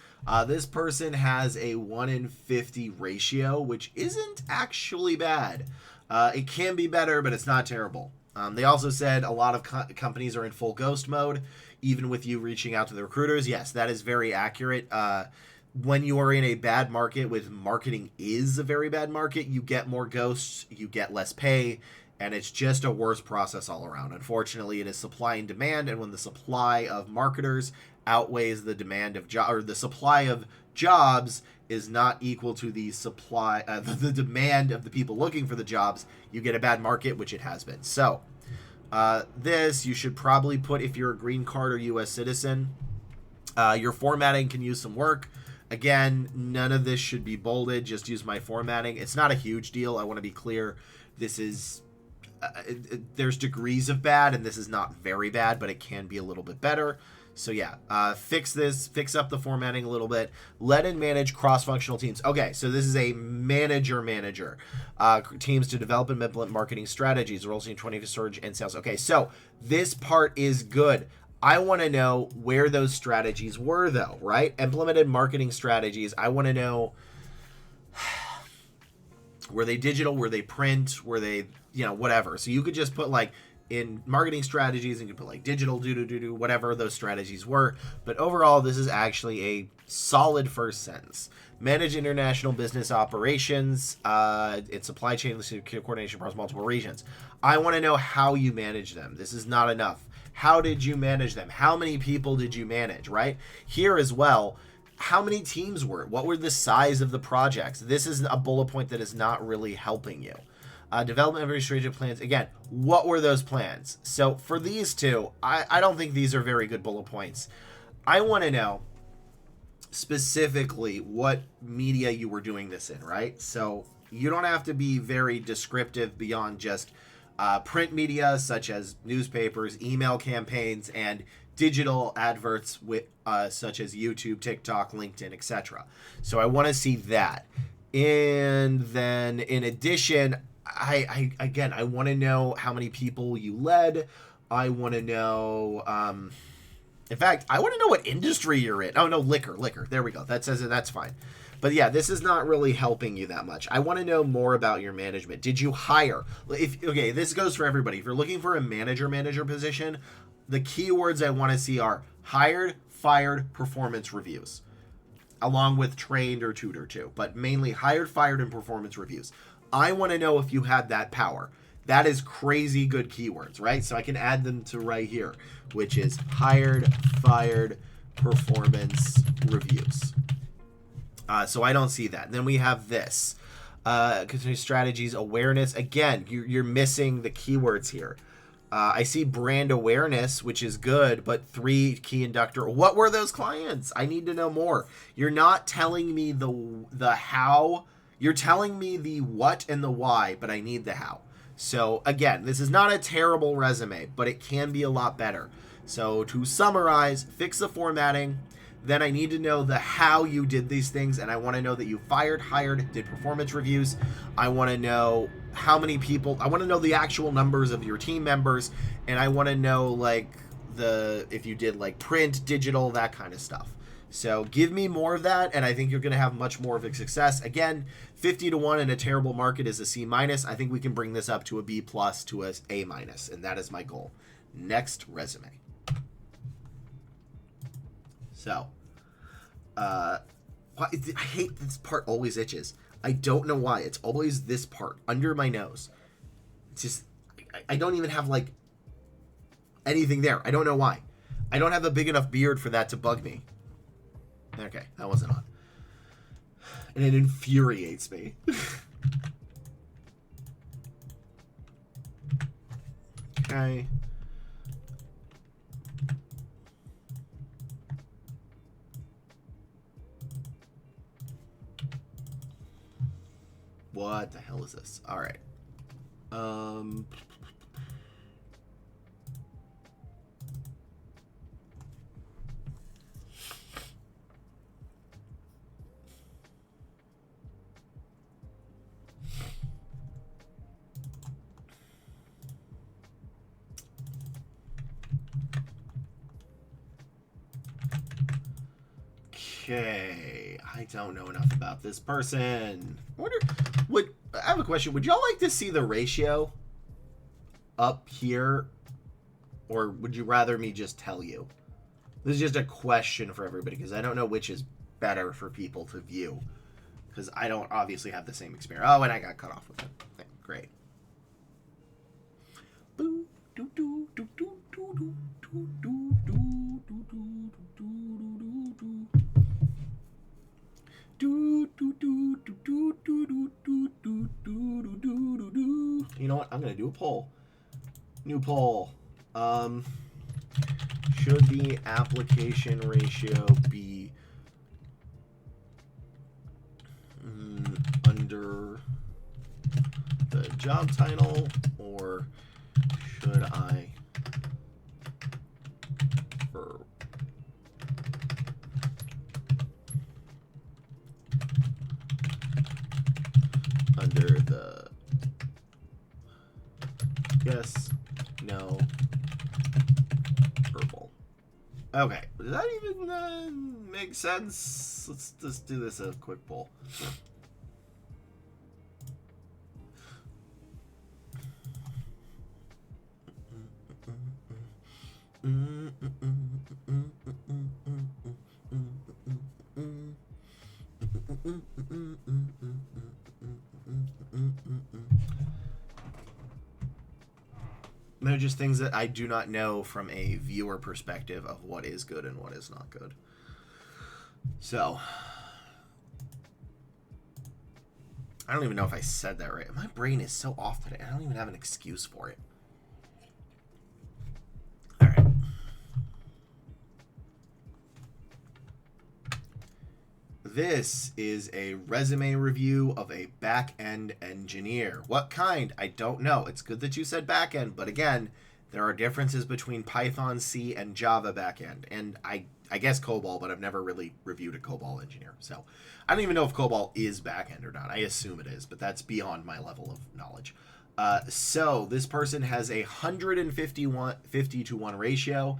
This person has a 1 in 50 ratio, which isn't actually bad. It can be better, but it's not terrible. They also said a lot of companies are in full ghost mode, even with you reaching out to the recruiters. Yes, that is very accurate. When you are in a bad market, with marketing is a very bad market, you get more ghosts, you get less pay, and it's just a worse process all around. Unfortunately, it is supply and demand, and when the supply of marketers outweighs the demand of or the supply of jobs is not equal to the supply, the demand of the people looking for the jobs, you get a bad market, which it has been. So this you should probably put if you're a green card or U.S. citizen. Your formatting can use some work. Again, none of this should be bolded. Just use my formatting. It's not a huge deal. I want to be clear. This is there's degrees of bad, and this is not very bad, but it can be a little bit better. So yeah, fix up the formatting a little bit. Let and manage cross-functional teams. Okay, so this is a manager. Teams to develop and implement marketing strategies, roles in 20 to surge and sales. Okay, so this part is good. I want to know where those strategies were, though, right? Implemented marketing strategies. I want to know, were they digital? Were they print? Were they, whatever. So you could just put like in marketing strategies, and you could put like digital, whatever those strategies were. But overall, this is actually a solid first sentence. Manage international business operations, it's supply chain coordination across multiple regions. I want to know how you manage them. This is not enough. How did you manage them? How many people did you manage, right? Here as well, how many teams were it? What were the size of the projects? This is a bullet point that is not really helping you. Development of administrative plans. Again, what were those plans? So for these two, I don't think these are very good bullet points. I want to know specifically what media you were doing this in, right? So you don't have to be very descriptive beyond just print media such as newspapers, email campaigns, and digital adverts with such as YouTube, TikTok, LinkedIn, etc. So I want to see that. And then in addition, I want to know how many people you led. I want to know, in fact, I want to know what industry you're in. Oh no, liquor. There we go. That says it. That's fine. But yeah, this is not really helping you that much. I want to know more about your management. Did you hire? Okay, this goes for everybody. If you're looking for a manager position, the keywords I want to see are hired, fired, performance reviews, along with trained or tutor too, but mainly hired, fired, and performance reviews. I want to know if you had that power. That is crazy good keywords, right? So I can add them to right here, which is hired, fired, performance reviews. So I don't see that. Then we have this. Continuous strategies, awareness. Again, you're missing the keywords here. I see brand awareness, which is good, but 3 key inductor. What were those clients? I need to know more. You're not telling me the how. You're telling me the what and the why, but I need the how. So again, this is not a terrible resume, but it can be a lot better. So to summarize, fix the formatting. Then I need to know the how you did these things, and I want to know that you fired, hired, did performance reviews. I want to know how many people. I want to know the actual numbers of your team members, and I want to know like if you did like print, digital, that kind of stuff. So give me more of that, and I think you're going to have much more of a success. Again, 50-1 in a terrible market is a C-. I think we can bring this up to a B+ to a A-, and that is my goal. Next resume. So, I hate this part always itches. I don't know why. It's always this part under my nose. It's just, I don't even have like anything there. I don't know why. I don't have a big enough beard for that to bug me. Okay, that wasn't on. And it infuriates me. Okay. What the hell is this? All right. Okay, I don't know enough about this person. I have a question. Would y'all like to see the ratio up here, or would you rather me just tell you? This is just a question for everybody because I don't know which is better for people to view because I don't obviously have the same experience. Oh, and I got cut off with it. Okay, great. You know what? I'm gonna do a poll. New poll. Should the application ratio be under the job title, or should I under the yes, no, verbal? Okay, does that even make sense? Let's just do this a quick poll. They're just things that I do not know from a viewer perspective of what is good and what is not good. So, I don't even know if I said that right. My brain is so off today. I don't even have an excuse for it. All right. This is a resume review of a back-end engineer. What kind? I don't know. It's good that you said back-end, but again, there are differences between Python, C, and Java back-end. And I guess COBOL, but I've never really reviewed a COBOL engineer. So I don't even know if COBOL is back-end or not. I assume it is, but that's beyond my level of knowledge. So this person has a 150-to-1 ratio.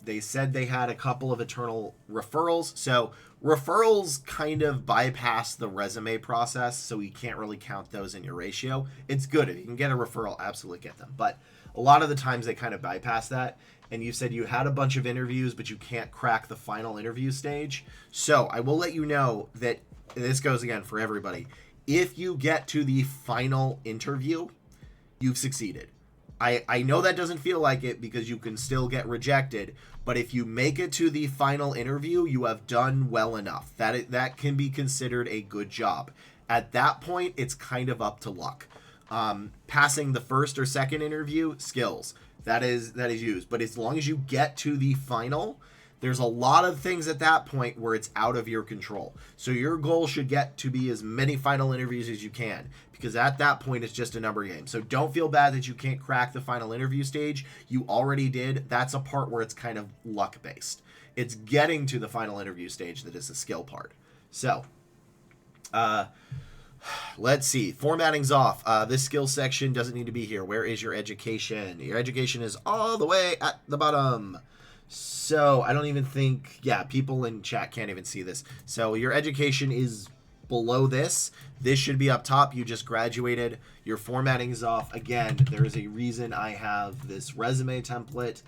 They said they had a couple of internal referrals. So referrals kind of bypass the resume process, so you can't really count those in your ratio. It's good. If you can get a referral, absolutely get them. But a lot of the times they kind of bypass that. And you said you had a bunch of interviews, but you can't crack the final interview stage. So I will let you know that this goes again for everybody. If you get to the final interview, you've succeeded. I know that doesn't feel like it because you can still get rejected, but if you make it to the final interview, you have done well enough. That can be considered a good job. At that point, it's kind of up to luck. Passing the first or second interview, skills. That is used. But as long as you get to the final, there's a lot of things at that point where it's out of your control. So your goal should get to be as many final interviews as you can, because at that point it's just a number game. So don't feel bad that you can't crack the final interview stage. You already did. That's a part where it's kind of luck based. It's getting to the final interview stage that is the skill part. So let's see. Formatting's off. This skill section doesn't need to be here. Where is your education? Your education is all the way at the bottom. So I don't even think, people in chat can't even see this. So your education is below this. This should be up top. You just graduated. Your formatting is off. Again, there is a reason I have this resume template,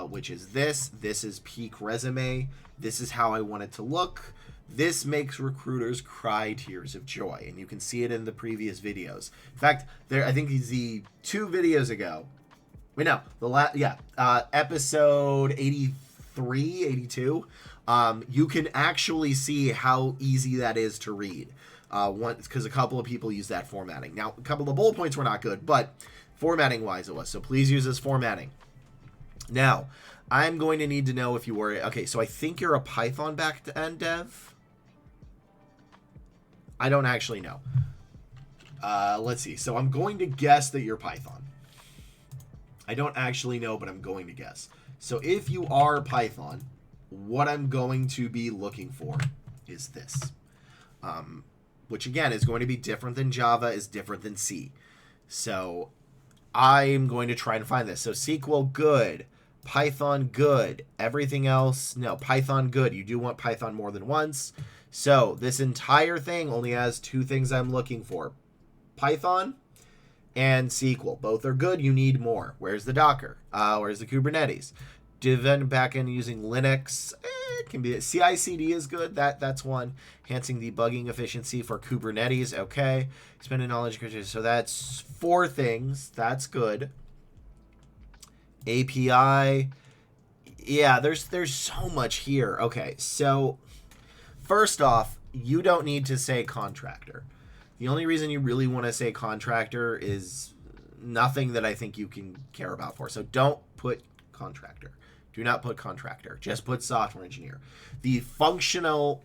which is this. This is peak resume. This is how I want it to look. This makes recruiters cry tears of joy, and you can see it in the previous videos. In fact, I think it's the 2 videos ago. Wait, no, episode 83, 82. You can actually see how easy that is to read. Because a couple of people use that formatting. Now, a couple of bullet points were not good, but Formatting wise it was. So please use this formatting. Now, I'm going to need to know if you were... Okay, so I think you're a Python back-end dev. I don't actually know. Let's see. So I'm going to guess that you're Python. I don't actually know, but I'm going to guess. So if you are Python, what I'm going to be looking for is this. Which, again, is going to be different than Java, is different than C. So I'm going to try and find this. So SQL, good. Python, good. Everything else, no. Python, good. You do want Python more than once. So this entire thing only has two things I'm looking for. Python and SQL. Both are good. You need more. Where's the Docker? Where's the Kubernetes? Dev backend using Linux. It can be. CI/CD is good. That's one. Enhancing debugging efficiency for Kubernetes. Okay. Expanded knowledge. So that's 4 things. That's good. API. Yeah, there's so much here. Okay, so first off, you don't need to say contractor. The only reason you really want to say contractor is nothing that I think you can care about for. So don't put contractor. Do not put contractor. Just put software engineer. The functional,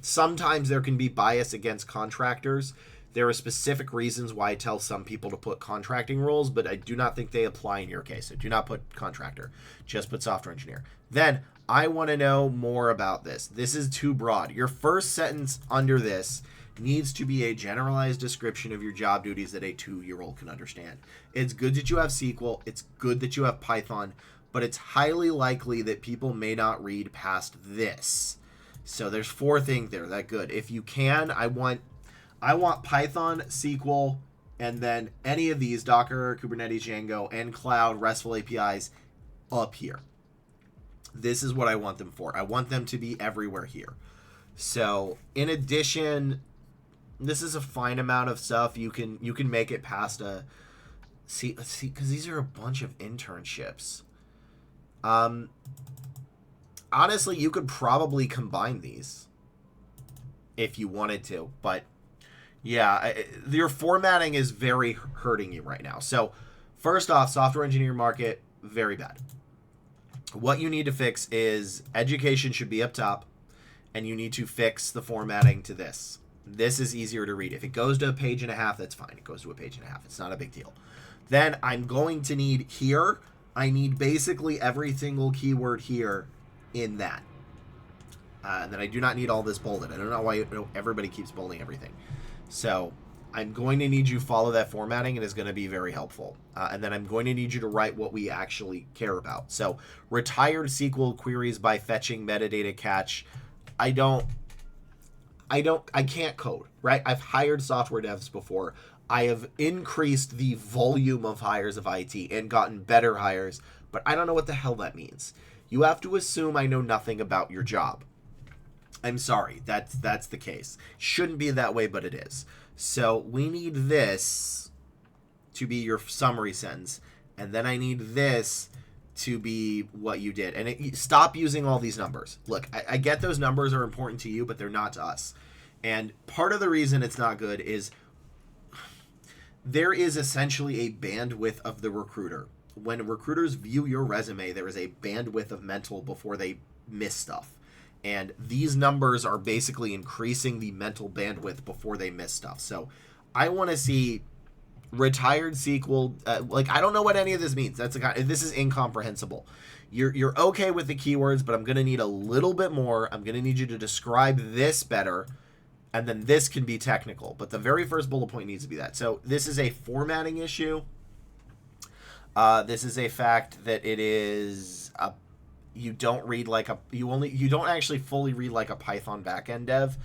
sometimes there can be bias against contractors. There are specific reasons why I tell some people to put contracting roles, but I do not think they apply in your case. So do not put contractor. Just put software engineer. Then I want to know more about this. This is too broad. Your first sentence under this needs to be a generalized description of your job duties that a 2-year-old can understand. It's good that you have SQL. It's good that you have Python, but it's highly likely that people may not read past this. So there's 4 things there. That good. If you can, I want Python, SQL, and then any of these, Docker, Kubernetes, Django, and Cloud, RESTful APIs, up here. This is what I want them for. I want them to be everywhere here. So, in addition, this is a fine amount of stuff. You can make it past a... let's see, because these are a bunch of internships. Honestly, you could probably combine these if you wanted to, but... Yeah, your formatting is very hurting you right now. So, first off, software engineer market, very bad. What you need to fix is education should be up top, and you need to fix the formatting to this. This is easier to read. If it goes to a page and a half, that's fine. It goes to a page and a half. It's not a big deal. Then I'm going to need here, I need basically every single keyword here in that. And then I do not need all this bolded. I don't know why everybody keeps bolding everything. So I'm going to need you to follow that formatting. It is going to be very helpful. And then I'm going to need you to write what we actually care about. So retired SQL queries by fetching metadata catch. I can't code, right? I've hired software devs before. I have increased the volume of hires of IT and gotten better hires, but I don't know what the hell that means. You have to assume I know nothing about your job. I'm sorry, that's the case. Shouldn't be that way, but it is. So we need this to be your summary sentence, and then I need this to be what you did. And stop using all these numbers. Look, I get those numbers are important to you, but they're not to us. And part of the reason it's not good is there is essentially a bandwidth of the recruiter. When recruiters view your resume, there is a bandwidth of mental before they miss stuff. And these numbers are basically increasing the mental bandwidth before they miss stuff. So I want to see retired SQL. I don't know what any of this means. This is incomprehensible. You're okay with the keywords, but I'm going to need a little bit more. I'm going to need you to describe this better. And then this can be technical. But the very first bullet point needs to be that. So this is a formatting issue. This is a fact that it is a... You don't read like a... You don't actually fully read like a Python backend dev,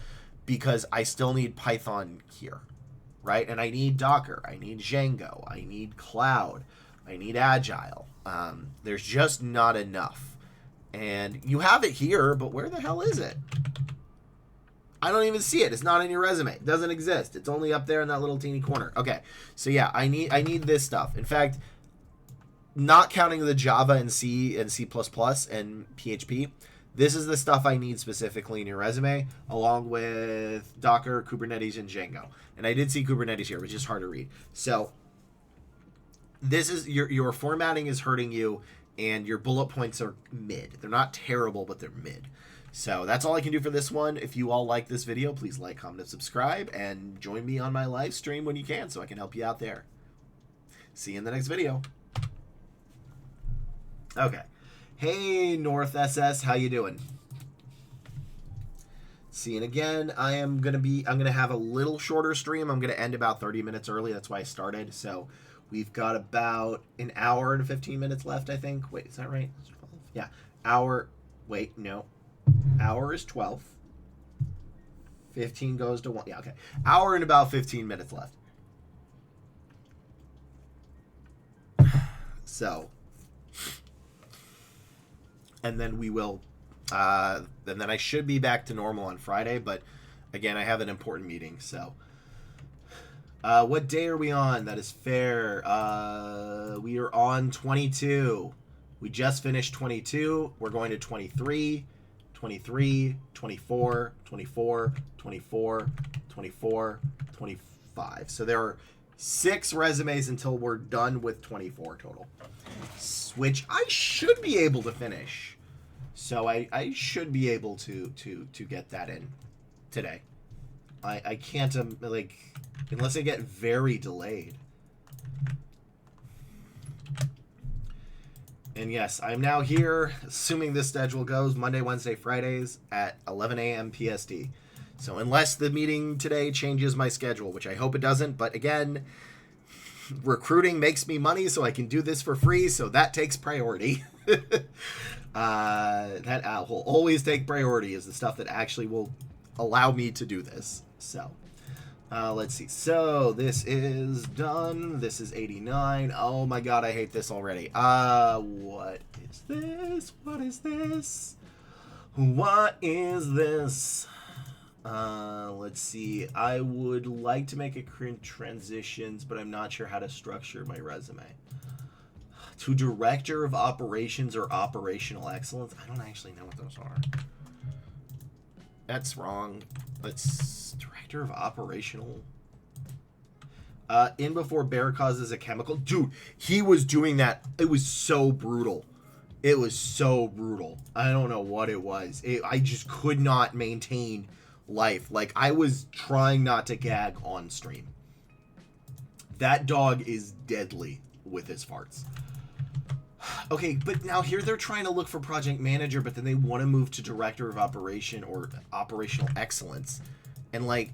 because I still need Python here, right? And I need Docker. I need Django. I need Cloud. I need Agile. There's just not enough. And you have it here, but where the hell is it? I don't even see it. It's not in your resume. It doesn't exist. It's only up there in that little teeny corner. Okay, so yeah, I need this stuff. In fact, not counting the Java and C and C++ and PHP, this is the stuff I need specifically in your resume, along with Docker, Kubernetes, and Django. And I did see Kubernetes here, which is hard to read. So this is your formatting is hurting you, and your bullet points are mid. They're not terrible, but they're mid. So that's all I can do for this one. If you all like this video, please like, comment, and subscribe, and join me on my live stream when you can so I can help you out there. See you in the next video. Okay. Hey, North SS, how you doing? Seeing again, I'm gonna have a little shorter stream. I'm gonna end about 30 minutes early. That's why I started. So we've got about an hour and 15 minutes left, I think. Wait, is that right? Yeah, hour. Wait, no. Hour is 12. 15 goes to 1. Yeah, okay. Hour and about 15 minutes left. So, and then we will, and then I should be back to normal on Friday, but again, I have an important meeting, so. What day are we on? That is fair. We are on 22. We just finished 22. We're going to 23. 23, 24, 24, 24, 24, 25. So there are 6 resumes until we're done with 24 total, which I should be able to finish. So I should be able to get that in today. I can't, like, unless I get very delayed. And yes, I'm now here, assuming this schedule goes Monday, Wednesday, Fridays at 11 a.m. PST. So unless the meeting today changes my schedule, which I hope it doesn't, but again, recruiting makes me money, so I can do this for free, so that takes priority. That will always take priority, is the stuff that actually will allow me to do this. So let's see. So this is done. This is 89. Oh my god, I hate this already. What is this? What is this? What is this? Let's see. I would like to make a transitions, but I'm not sure how to structure my resume. To Director of Operations or Operational Excellence. I don't actually know what those are. That's wrong. Let's Director of Operational. In before bear causes a chemical. Dude, he was doing that. It was so brutal. It was so brutal. I don't know what it was. I just could not maintain life. Like, I was trying not to gag on stream. That dog is deadly with his farts. Okay, but now here they're trying to look for project manager, but then they want to move to director of operation or operational excellence. And, like,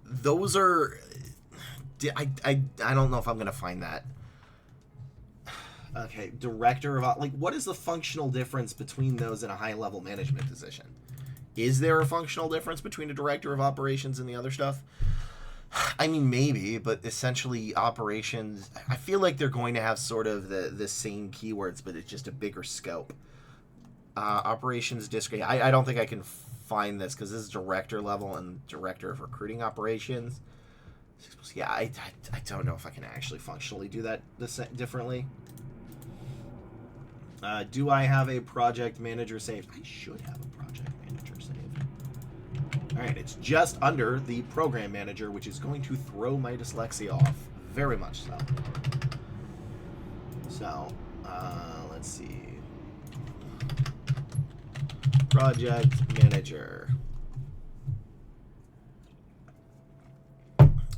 those are... I don't know if I'm going to find that. Okay, director of... Like, what is the functional difference between those in a high-level management position? Is there a functional difference between a director of operations and the other stuff? I mean, maybe, but essentially operations... I feel like they're going to have sort of the same keywords, but it's just a bigger scope. Operations disc... I don't think I can find this, because this is director level and director of recruiting operations. Yeah, I don't know if I can actually functionally do that differently. Do I have a project manager saved? I should have a project manager saved. Alright, it's just under the program manager, which is going to throw my dyslexia off. Very much so. So, let's see. Project manager.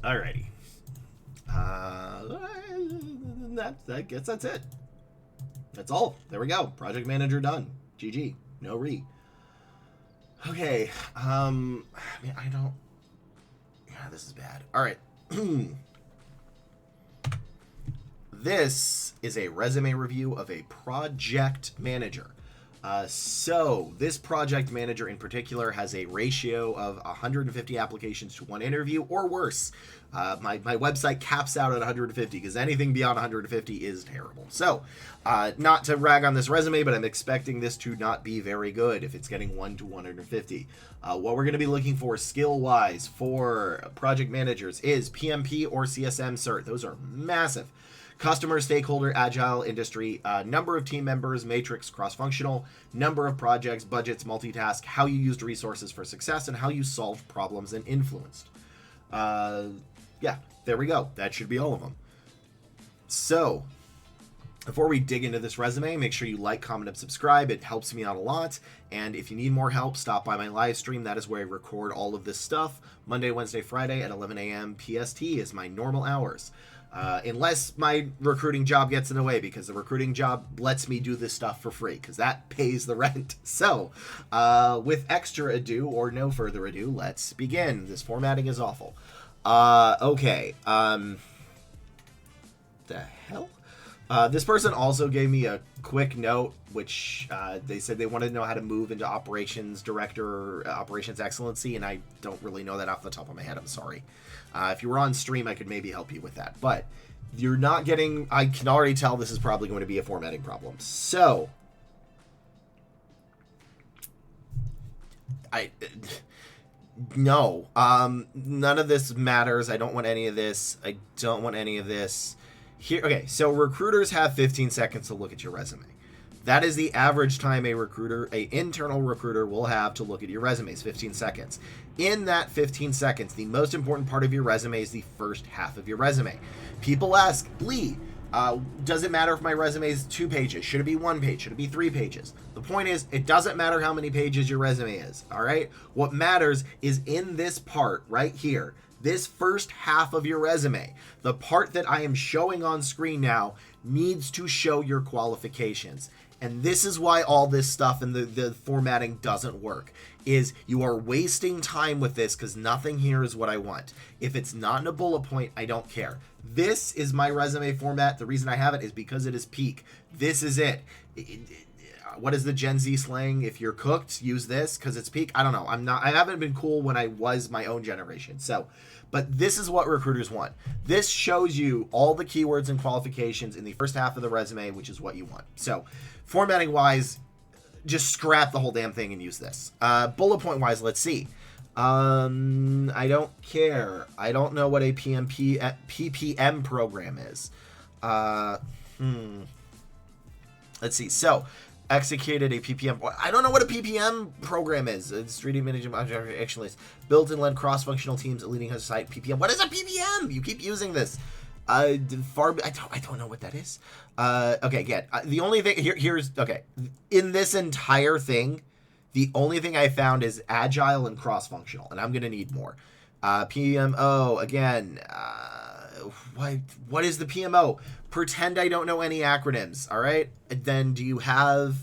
Alrighty. I guess that's it. That's all. There we go. Project manager done. GG. No re. Okay. Man, I don't... Yeah, this is bad. Alright. This is a resume review of a project manager. So this project manager in particular has a ratio of 150 applications to 1 interview or worse. My website caps out at 150 because anything beyond 150 is terrible. So not to rag on this resume, but I'm expecting this to not be very good if it's getting 1 to 150. What we're going to be looking for skill-wise for project managers is PMP or CSM cert. Those are massive. Customer, stakeholder, agile, industry, number of team members, matrix, cross-functional, number of projects, budgets, multitask, how you used resources for success, and how you solved problems and influenced. Yeah, there we go. That should be all of them. So before we dig into this resume, make sure you like, comment, and subscribe. It helps me out a lot. And if you need more help, stop by my live stream. That is where I record all of this stuff. Monday, Wednesday, Friday at 11 a.m. PST is my normal hours. Unless my recruiting job gets in the way, because the recruiting job lets me do this stuff for free, because that pays the rent. So, with extra ado, or no further ado, let's begin. This formatting is awful. Okay. The hell? This person also gave me a quick note, which they said they wanted to know how to move into operations director, or operations excellency, and I don't really know that off the top of my head. I'm sorry. If you were on stream, I could maybe help you with that, but you're not getting. I can already tell this is probably going to be a formatting problem. So, no, none of this matters. I don't want any of this. I don't want any of this. Here, okay, so recruiters have 15 seconds to look at your resume. That is the average time an internal recruiter will have to look at your resume, is 15 seconds. In that 15 seconds, the most important part of your resume is the first half of your resume. People ask, Lee, does it matter if my resume is 2 pages? Should it be 1 page? Should it be 3 pages? The point is, it doesn't matter how many pages your resume is, all right? What matters is in this part right here, this first half of your resume, the part that I am showing on screen now, needs to show your qualifications. And this is why all this stuff and the formatting doesn't work, is you are wasting time with this because nothing here is what I want. If it's not in a bullet point, I don't care. This is my resume format. The reason I have it is because it is peak. This is it. What is the Gen Z slang? If you're cooked, use this because it's peak. I don't know. I haven't been cool when I was my own generation. So, but this is what recruiters want. This shows you all the keywords and qualifications in the first half of the resume, which is what you want. So, formatting wise, just scrap the whole damn thing and use this. Bullet point wise, let's see. I don't care. I don't know what a PPM program is. Let's see. So, executed a PPM. I don't know what a PPM program is. It's 3D management actually built and led cross-functional teams at leading site. PPM. What is a PPM? You keep using this. I don't know what that is. Okay, again, the only thing here's okay. In this entire thing, the only thing I found is agile and cross-functional, and I'm gonna need more. PMO again. What is the PMO? Pretend I don't know any acronyms. All right. And then do you have?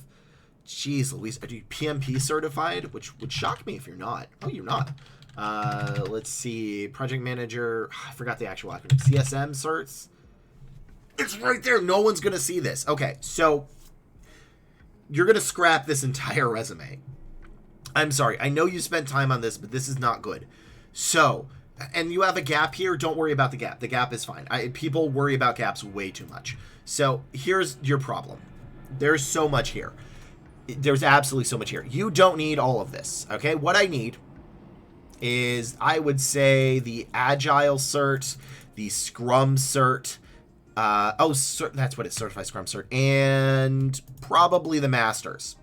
Jeez, Louise, are you PMP certified? Which would shock me if you're not. Oh, you're not. Let's see. Project manager. I forgot the actual acronym. CSM certs. It's right there. No one's gonna see this. Okay, so you're gonna scrap this entire resume. I'm sorry. I know you spent time on this, but this is not good. So. And you have a gap here, don't worry about the gap. The gap is fine. People worry about gaps way too much. So here's your problem. There's so much here. There's absolutely so much here. You don't need all of this, okay? What I need is, I would say, the Agile cert, the Scrum cert. That's what it's, Certified Scrum cert. And probably the Masters.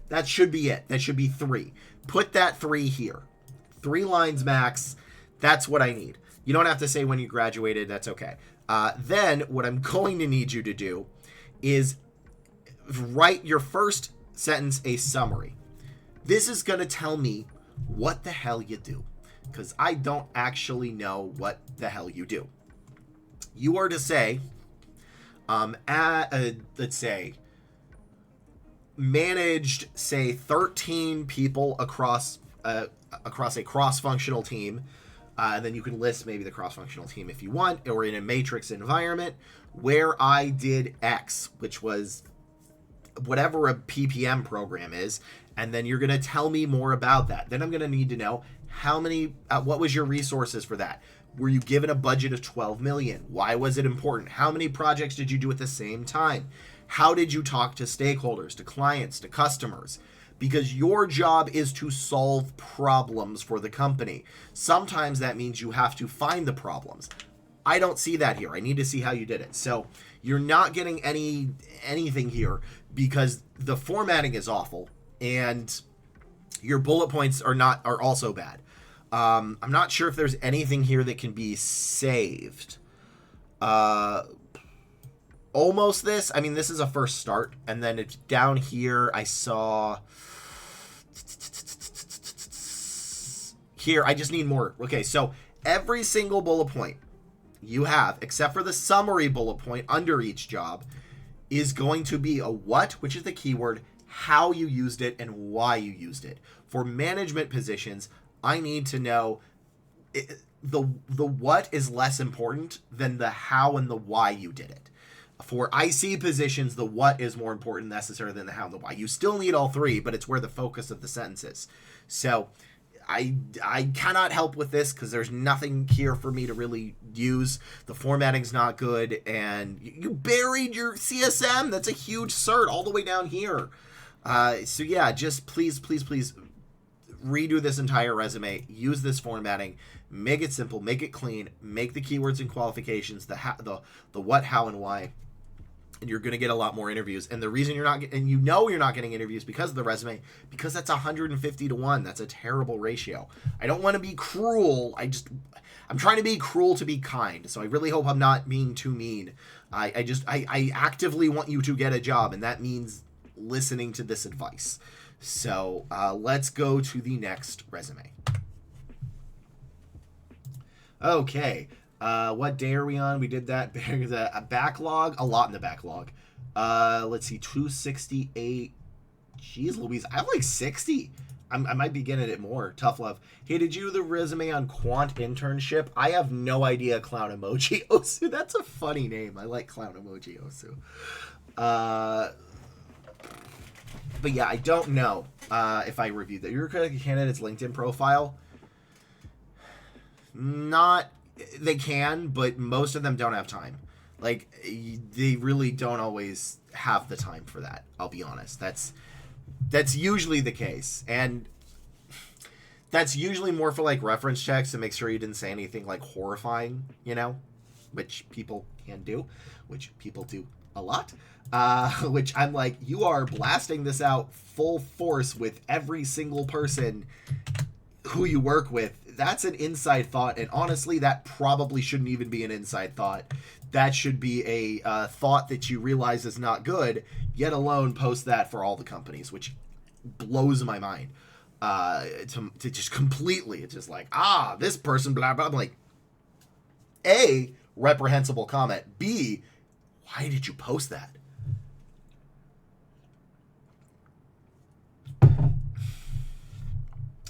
That should be it. That should be 3. Put that 3 here. 3 lines max. That's what I need. You don't have to say when you graduated. That's okay. Then what I'm going to need you to do is write your first sentence a summary. This is going to tell me what the hell you do, because I don't actually know what the hell you do. You are to say, let's say, managed, say, 13 people across a cross-functional team, and then you can list maybe the cross-functional team if you want, or in a matrix environment where I did X, which was whatever a PPM program is, and then you're going to tell me more about that. Then I'm going to need to know how many, what was your resources for that? Were you given a budget of 12 million? Why was it important? How many projects did you do at the same time? How did you talk to stakeholders, to clients, to customers? Because your job is to solve problems for the company. Sometimes that means you have to find the problems. I don't see that here. I need to see how you did it. So you're not getting anything here because the formatting is awful and your bullet points are also bad. I'm not sure if there's anything here that can be saved. Uh, almost this. I mean, this is a first start. And then it's down here, I saw... Here, I just need more. Okay, so every single bullet point you have, except for the summary bullet point under each job, is going to be a what, which is the keyword, how you used it, and why you used it. For management positions, I need to know the what is less important than the how and the why you did it. For IC positions, the what is more important necessarily than the how and the why. You still need all three, but it's where the focus of the sentence is. So I cannot help with this because there's nothing here for me to really use. The formatting's not good, and you buried your CSM. That's a huge cert all the way down here. So yeah, just please redo this entire resume. Use this formatting. Make it simple. Make it clean. Make the keywords and qualifications the what, how, and why. And you're going to get a lot more interviews. And the reason you're not getting, and you're not getting interviews because of the resume, because that's 150 to 1. That's a terrible ratio. I don't want to be cruel. I'm trying to be cruel to be kind. So I really hope I'm not being too mean. I actively want you to get a job, and that means listening to this advice. So let's go to the next resume. Okay. What day are we on? We did that. A backlog. A lot in the backlog. Let's see. 268. Jeez Louise. I have like 60. I might be getting it more. Tough love. Hey, did you do the resume on quant internship? I have no idea. Clown emoji Osu. That's a funny name. I like clown emoji Osu. But yeah, I don't know if I reviewed that. Your candidate's LinkedIn profile. Not... They can, but most of them don't have time. Like, they really don't always have the time for that. I'll be honest. That's usually the case. And that's usually more for, like, reference checks to make sure you didn't say anything, like, horrifying, you know? Which people can do. Which people do a lot. Which I'm like, you are blasting this out full force with every single person who you work with. That's an inside thought, and honestly, that probably shouldn't even be an inside thought. That should be a thought that you realize is not good, yet alone post that for all the companies, which blows my mind. To just completely, it's just like, this person, blah, blah. I'm like, A, reprehensible comment. B, why did you post that?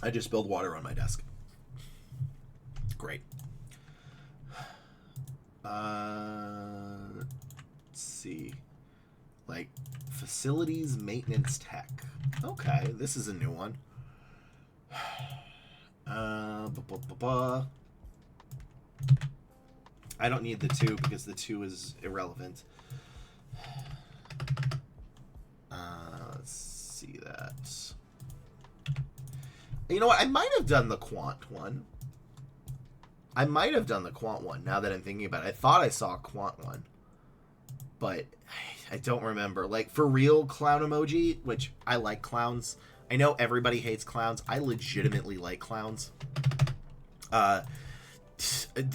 I just spilled water on my desk. Great. Let's see. Like, facilities maintenance tech. Okay, this is a new one. I don't need the 2 because the 2 is irrelevant. Let's see that. You know what? I might have done the quant one. Now that I'm thinking about it. I thought I saw a quant one. But I don't remember. Like, for real, clown emoji, which I like clowns. I know everybody hates clowns. I legitimately like clowns. The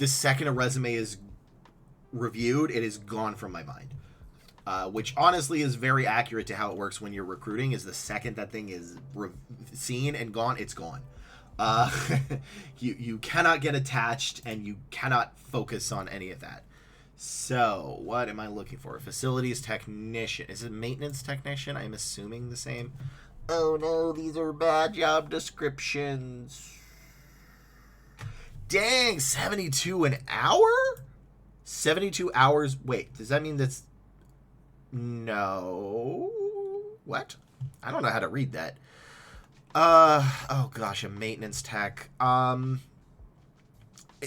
second a resume is reviewed, it is gone from my mind. Which honestly is very accurate to how it works when you're recruiting, is the second that thing is seen and gone, it's gone. You cannot get attached, and you cannot focus on any of that. So, what am I looking for? Facilities technician. Is it maintenance technician? I'm assuming the same. Oh no, these are bad job descriptions. Dang, 72 an hour? 72 hours. Wait, does that mean that's... No. What? I don't know how to read that. Oh gosh, a maintenance tech.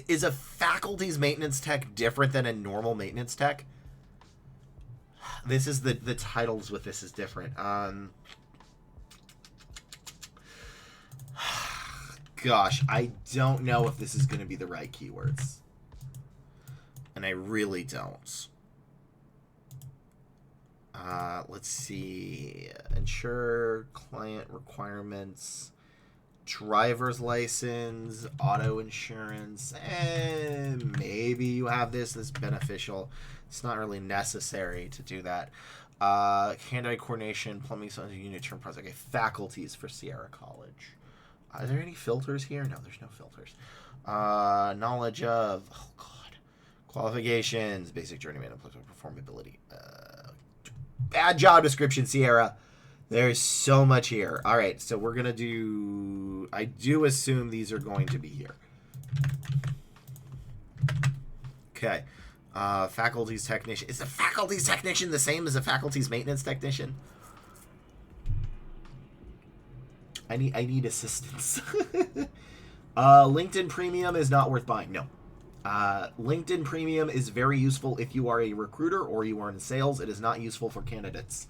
Is a faculty's maintenance tech different than a normal maintenance tech? This is the titles with this is different. Gosh, I don't know if this is going to be the right keywords. And I really don't. Let's see. Ensure client requirements. driver's license, auto insurance, and maybe you have this that's beneficial. It's not really necessary to do that. Hand-eye coordination, plumbing, unit term project. Okay, faculties for Sierra College. Are there any filters here? No, there's no filters. Knowledge of, oh god, qualifications, basic journeyman, performability. Bad job description, Sierra. There's so much here. All right, so we're going to do... I do assume these are going to be here. Okay. Faculties technician. Is a faculties technician the same as a faculties maintenance technician? I need assistance. LinkedIn Premium is not worth buying. No. LinkedIn Premium is very useful if you are a recruiter or you are in sales. It is not useful for candidates.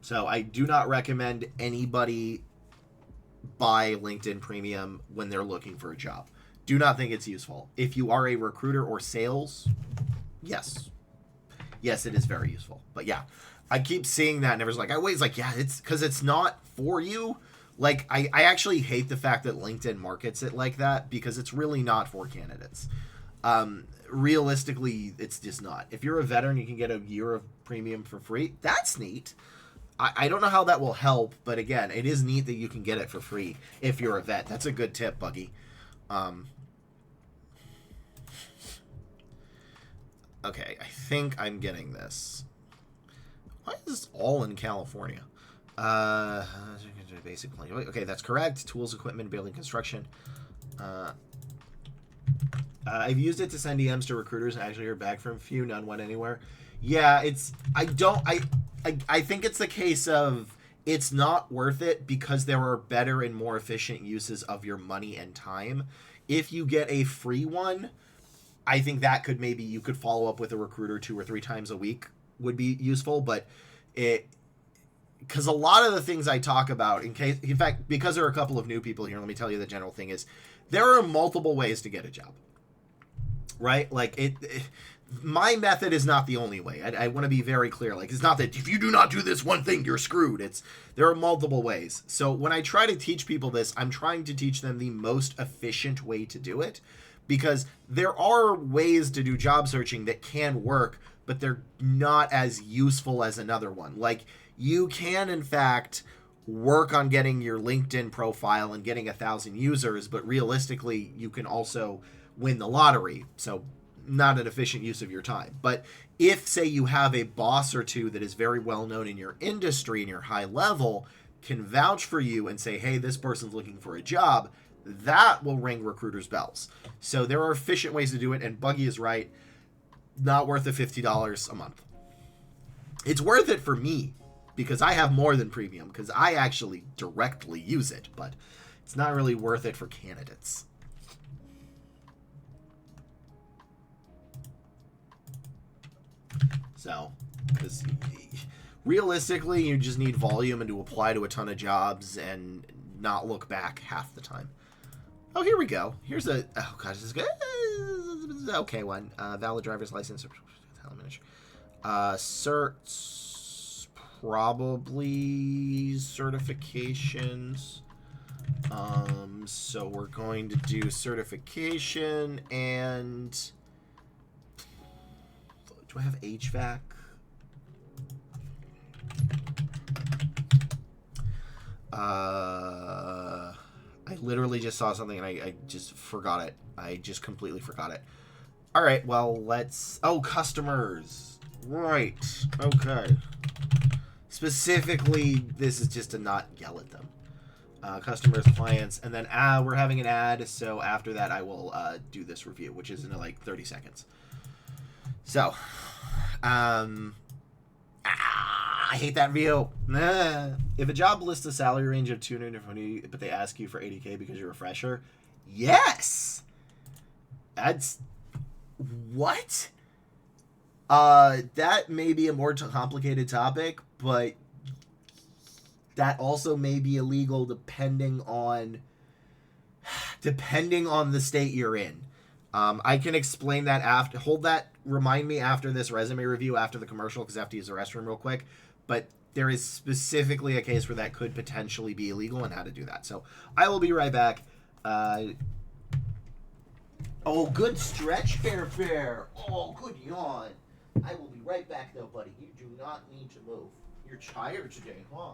So I do not recommend anybody buy LinkedIn Premium when they're looking for a job. Do not think it's useful. If you are a recruiter or sales, yes. Yes, it is very useful. But yeah, I keep seeing that and everyone's like, it's like, yeah, it's because it's not for you. Like, I actually hate the fact that LinkedIn markets it like that because it's really not for candidates. Realistically, it's just not. If you're a veteran, you can get a year of premium for free. That's neat. I don't know how that will help, but again, it is neat that you can get it for free if you're a vet. That's a good tip, Buggy. Okay, I think I'm getting this. Why is this all in California? Basic plan. Okay, that's correct. Tools, equipment, building, construction. I've used it to send DMs to recruiters and actually heard back from a few. None went anywhere. Yeah, I think it's the case of it's not worth it because there are better and more efficient uses of your money and time. If you get a free one, I think that could maybe you could follow up with a recruiter 2 or 3 times a week would be useful, but because a lot of the things I talk about, in fact, because there are a couple of new people here, let me tell you the general thing is there are multiple ways to get a job, right? Like my method is not the only way. I want to be very clear. Like, it's not that if you do not do this one thing, you're screwed. There are multiple ways. So when I try to teach people this, I'm trying to teach them the most efficient way to do it, because there are ways to do job searching that can work, but they're not as useful as another one. Like, you can, in fact, work on getting your LinkedIn profile and getting 1,000 users, but realistically, you can also win the lottery. So not an efficient use of your time. But if, say, you have a boss or two that is very well known in your industry and you're high level, can vouch for you and say, hey, this person's looking for a job, that will ring recruiters' bells. So there are efficient ways to do it, and Buggy is right. Not worth the $50 a month. It's worth it for me because I have more than premium, because I actually directly use it, but it's not really worth it for candidates. So, because realistically, you just need volume and to apply to a ton of jobs and not look back half the time. Oh, here we go. Here's a, oh gosh, this is good. Okay one. Valid driver's license. Certs, probably certifications. So we're going to do certification and do I have HVAC? I literally just saw something and I just forgot it. I just completely forgot it. All right, well, let's... Oh, customers. Right. Okay. Specifically, this is just to not yell at them. Customers, clients, and then we're having an ad, so after that I will do this review, which is in like 30 seconds. So, I hate that view. If a job lists a salary range of $220, but they ask you for $80K because you're a fresher, yes! That's... What? That may be a more complicated topic, but that also may be illegal depending on the state you're in. I can explain that after. Remind me after this resume review, after the commercial, because I have to use the restroom real quick. But there is specifically a case where that could potentially be illegal and how to do that. So I will be right back. Oh, good stretch, Bear. Oh, good yawn. I will be right back, though, buddy. You do not need to move. You're tired today, huh?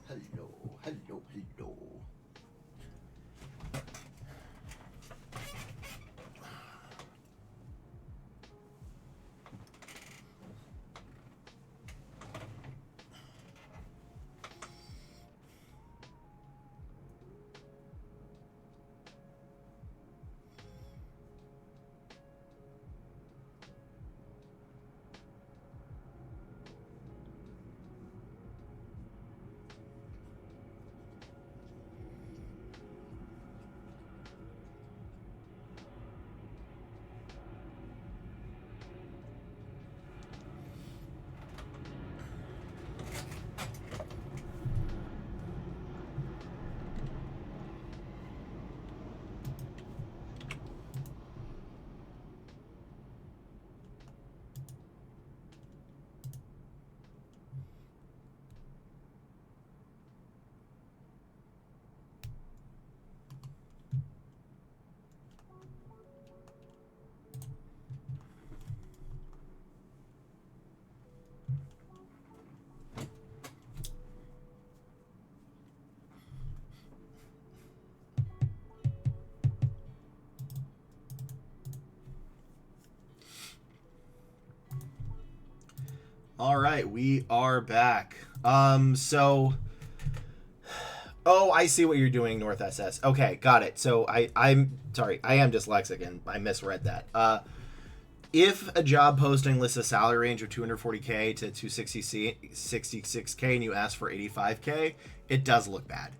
Hello. All right, we are back. So, oh, I see what you're doing, North SS. Okay, got it. So I'm sorry, I am dyslexic and I misread that. If a job posting lists a salary range of 240K to 266K and you ask for 85K, it does look bad.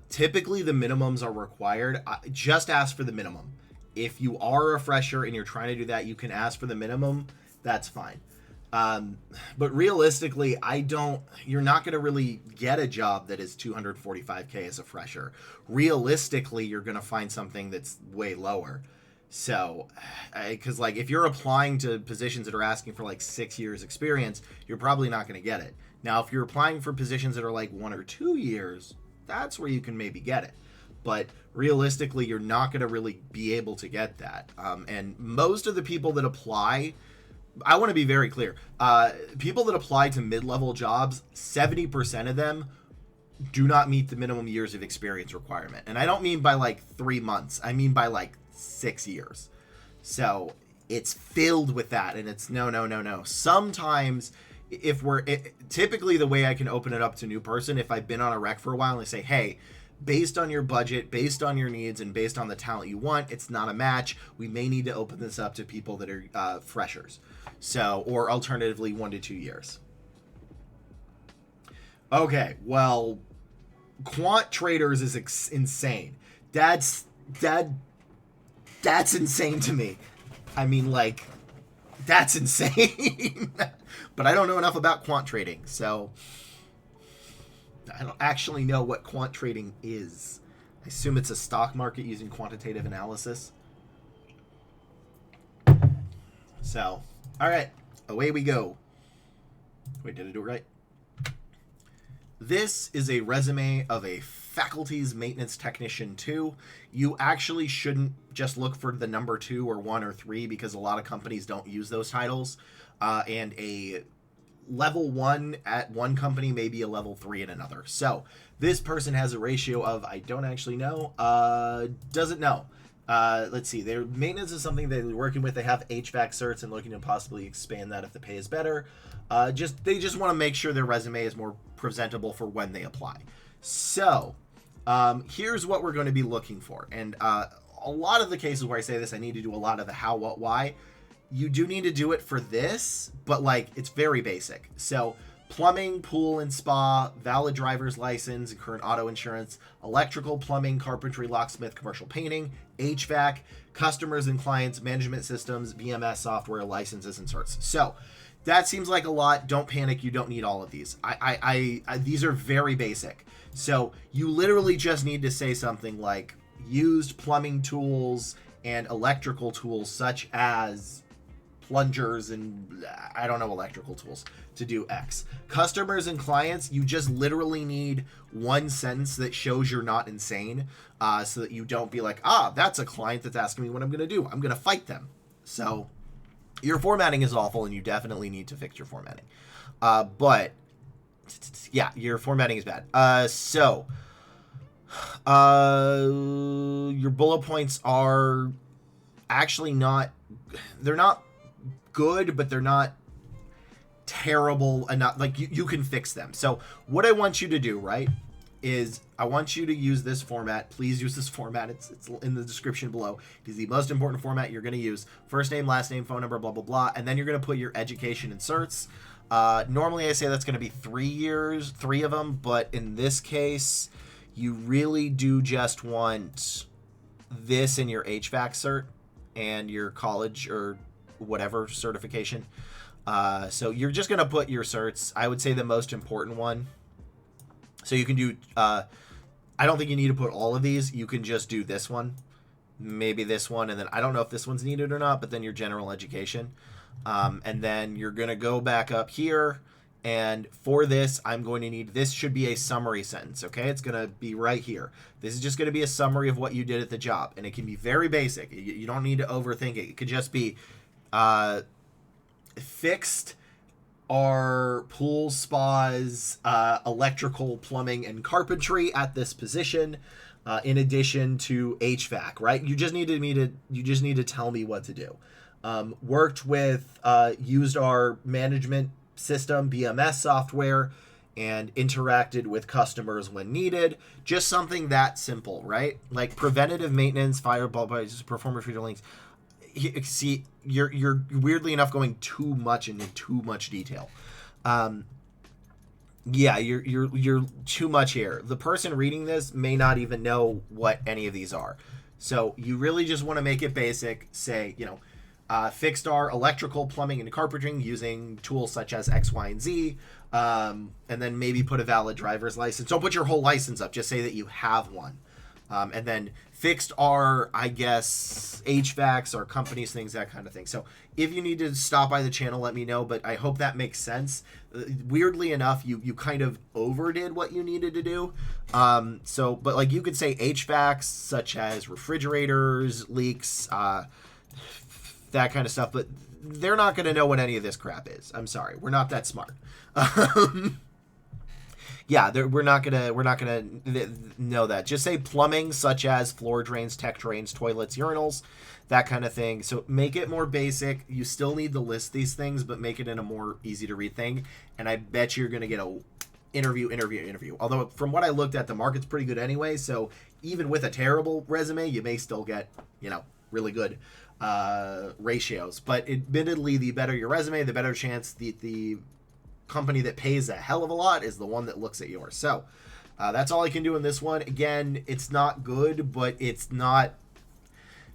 Typically, the minimums are required. Just ask for the minimum. If you are a fresher and you're trying to do that, you can ask for the minimum. That's fine. But realistically, you're not going to really get a job that is 245K as a fresher. Realistically, you're going to find something that's way lower. So, because like if you're applying to positions that are asking for like 6 years experience, you're probably not going to get it. Now, if you're applying for positions that are like 1 or 2 years, that's where you can maybe get it. But realistically, you're not going to really be able to get that. And most of the people that apply, I want to be very clear. People that apply to mid-level jobs, 70% of them do not meet the minimum years of experience requirement. And I don't mean by like 3 months. I mean by like 6 years. So it's filled with that. And it's no. Sometimes typically the way I can open it up to a new person, if I've been on a rec for a while and they say, hey, based on your budget, based on your needs, and based on the talent you want, it's not a match. We may need to open this up to people that are freshers. So, or alternatively, 1 to 2 years. Okay, well, quant traders is insane. That's insane to me. I mean, like, that's insane. But I don't know enough about quant trading, so I don't actually know what quant trading is. I assume it's a stock market using quantitative analysis. So, all right, away we go. Wait, did I do it right? This is a resume of a Faculties Maintenance Technician 2. You actually shouldn't just look for the number 2 or 1 or 3 because a lot of companies don't use those titles. And a level 1 at one company may be a level 3 in another. So this person has a ratio of, I don't actually know, doesn't know. Let's see, their maintenance is something they're working with. They have HVAC certs and looking to possibly expand that if the pay is better. They just want to make sure their resume is more presentable for when they apply. So here's what we're going to be looking for. And a lot of the cases where I say this, I need to do a lot of the how, what, why. You do need to do it for this, but like it's very basic. So plumbing, pool and spa, valid driver's license and current auto insurance, electrical, plumbing, carpentry, locksmith, commercial painting, HVAC, customers and clients, management systems, VMS software, licenses and certs. So that seems like a lot. Don't panic. You don't need all of these. These are very basic. So you literally just need to say something like used plumbing tools and electrical tools such as plungers and I don't know, electrical tools to do X. Customers and clients, you just literally need one sentence that shows you're not insane, so that you don't be like, that's a client that's asking me what I'm going to do. I'm going to fight them. So your formatting is awful and you definitely need to fix your formatting. But yeah, your formatting is bad. Your bullet points are actually they're not good, but they're not terrible enough. Like you can fix them. So what I want you to do, right, is I want you to use this format. Please use this format. It's in the description below. It is the most important format you're going to use. First name, last name, phone number, blah, blah, blah. And then you're going to put your education and certs. Normally I say that's going to be 3 years, 3 of them. But in this case, you really do just want this in your HVAC cert and your college or whatever certification. So you're just going to put your certs. I would say the most important one. So you can do, I don't think you need to put all of these. You can just do this one, maybe this one. And then I don't know if this one's needed or not, but then your general education. And then you're going to go back up here. And for this, I'm going to need, this should be a summary sentence. Okay. It's going to be right here. This is just going to be a summary of what you did at the job. And it can be very basic. You don't need to overthink it. It could just be, fixed our pool, spas, electrical, plumbing, and carpentry at this position, in addition to HVAC. Right? You just need to tell me what to do. Worked with, used our management system, BMS software, and interacted with customers when needed. Just something that simple, right? Like preventative maintenance, fireball, performance feature links. See, you're weirdly enough going too much into too much detail. Yeah, you're too much here. The person reading this may not even know what any of these are. So you really just want to make it basic. Say, fixed our electrical, plumbing, and carpentry using tools such as X, Y, and Z. And then maybe put a valid driver's license. Don't put your whole license up. Just say that you have one. And then fixed our, I guess, HVACs, our companies, things, that kind of thing. So if you need to stop by the channel, let me know. But I hope that makes sense. Weirdly enough, you kind of overdid what you needed to do. But like you could say HVACs such as refrigerators, leaks, that kind of stuff. But they're not going to know what any of this crap is. I'm sorry. We're not that smart. Yeah, we're not gonna know that. Just say plumbing, such as floor drains, tech drains, toilets, urinals, that kind of thing. So make it more basic. You still need to list these things, but make it in a more easy to read thing. And I bet you're gonna get a interview. Although from what I looked at, the market's pretty good anyway. So even with a terrible resume, you may still get really good ratios. But admittedly, the better your resume, the better chance the company that pays a hell of a lot is the one that looks at yours. So that's all I can do in this one. Again, it's not good, but it's not,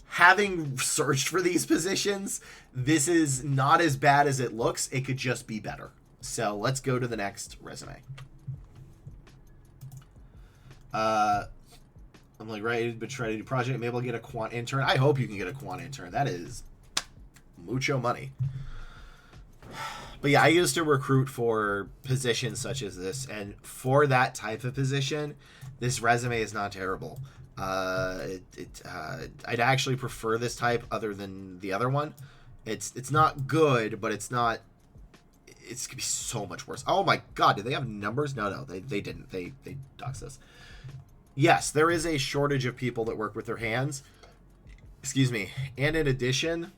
having searched for these positions, this is not as bad as it looks. It could just be better. So let's go to the next resume. I'm like ready to try to do project. Maybe I'll get a quant intern. I hope you can get a quant intern. That is mucho money. But yeah, I used to recruit for positions such as this, and for that type of position, this resume is not terrible. I'd actually prefer this type other than the other one. It's not good, but it's it's gonna be so much worse. Oh my god, did they have numbers? No, they didn't. They doxed us. Yes, there is a shortage of people that work with their hands. Excuse me. And in addition,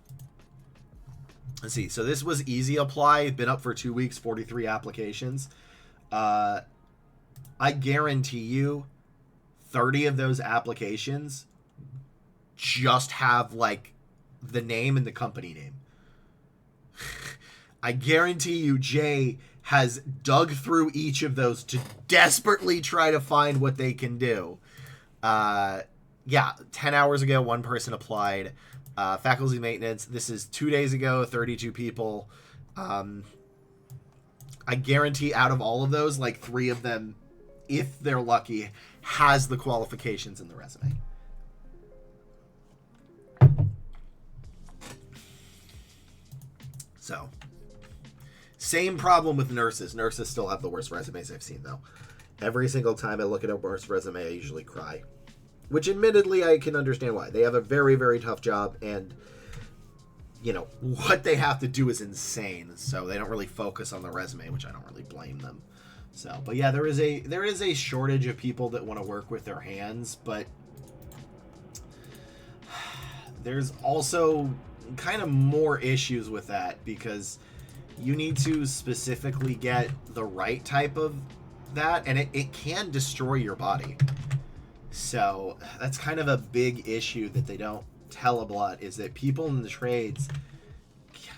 let's see. So this was easy apply. Been up for 2 weeks, 43 applications. I guarantee you 30 of those applications just have like the name and the company name. I guarantee you Jay has dug through each of those to desperately try to find what they can do. Yeah, 10 hours ago, one person applied. Faculty maintenance, this is 2 days ago, 32 people. I guarantee out of all of those, like 3 of them, if they're lucky, has the qualifications in the resume. So, same problem with nurses. Nurses still have the worst resumes I've seen, though. Every single time I look at a nurse resume, I usually cry. Which, admittedly, I can understand why. They have a very, very tough job, and, you know, what they have to do is insane. So they don't really focus on the resume, which I don't really blame them. So, but yeah, there is a shortage of people that want to work with their hands, but there's also kind of more issues with that, because you need to specifically get the right type of that, and it can destroy your body. So that's kind of a big issue that they don't tell a lot, is that people in the trades,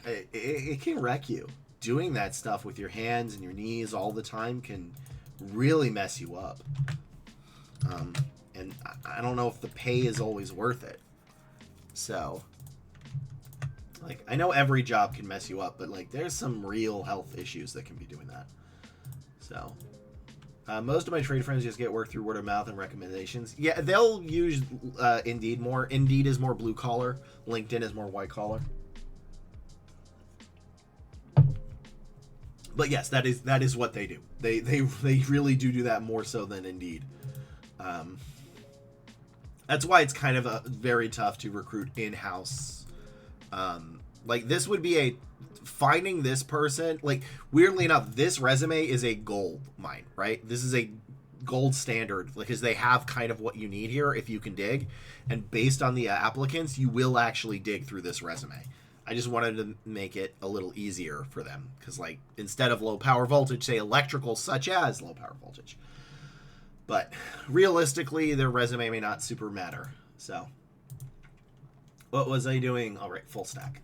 it can wreck you. Doing that stuff with your hands and your knees all the time can really mess you up. And I don't know if the pay is always worth it. So, like, I know every job can mess you up, but, like, there's some real health issues that can be doing that. So, most of my trade friends just get work through word of mouth and recommendations. Yeah, they'll use Indeed more. Indeed is more blue collar. LinkedIn is more white collar. But yes, that is what they do. They really do that more so than Indeed. That's why it's kind of very tough to recruit in-house. Like, this would be finding this person, like, weirdly enough, this resume is a gold mine, right? This is a gold standard, because they have kind of what you need here if you can dig. And based on the applicants, you will actually dig through this resume. I just wanted to make it a little easier for them, because, like, instead of low power voltage, say electrical, such as low power voltage. But realistically, their resume may not super matter. So, what was I doing? All right, full stack.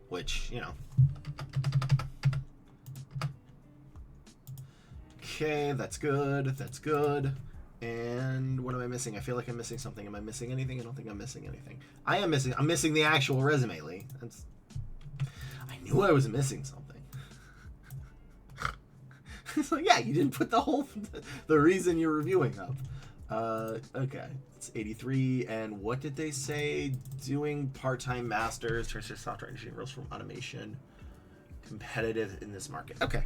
Which, you know. Okay, that's good. That's good. And what am I missing? I feel like I'm missing something. Am I missing anything? I don't think I'm missing anything. I'm missing the actual resume, Lee. I knew I was missing something. It's like, yeah, you didn't put the reason you're reviewing up. Okay. It's 83. And what did they say? Doing part-time masters, tertiary software engineering roles from automation. Competitive in this market. Okay.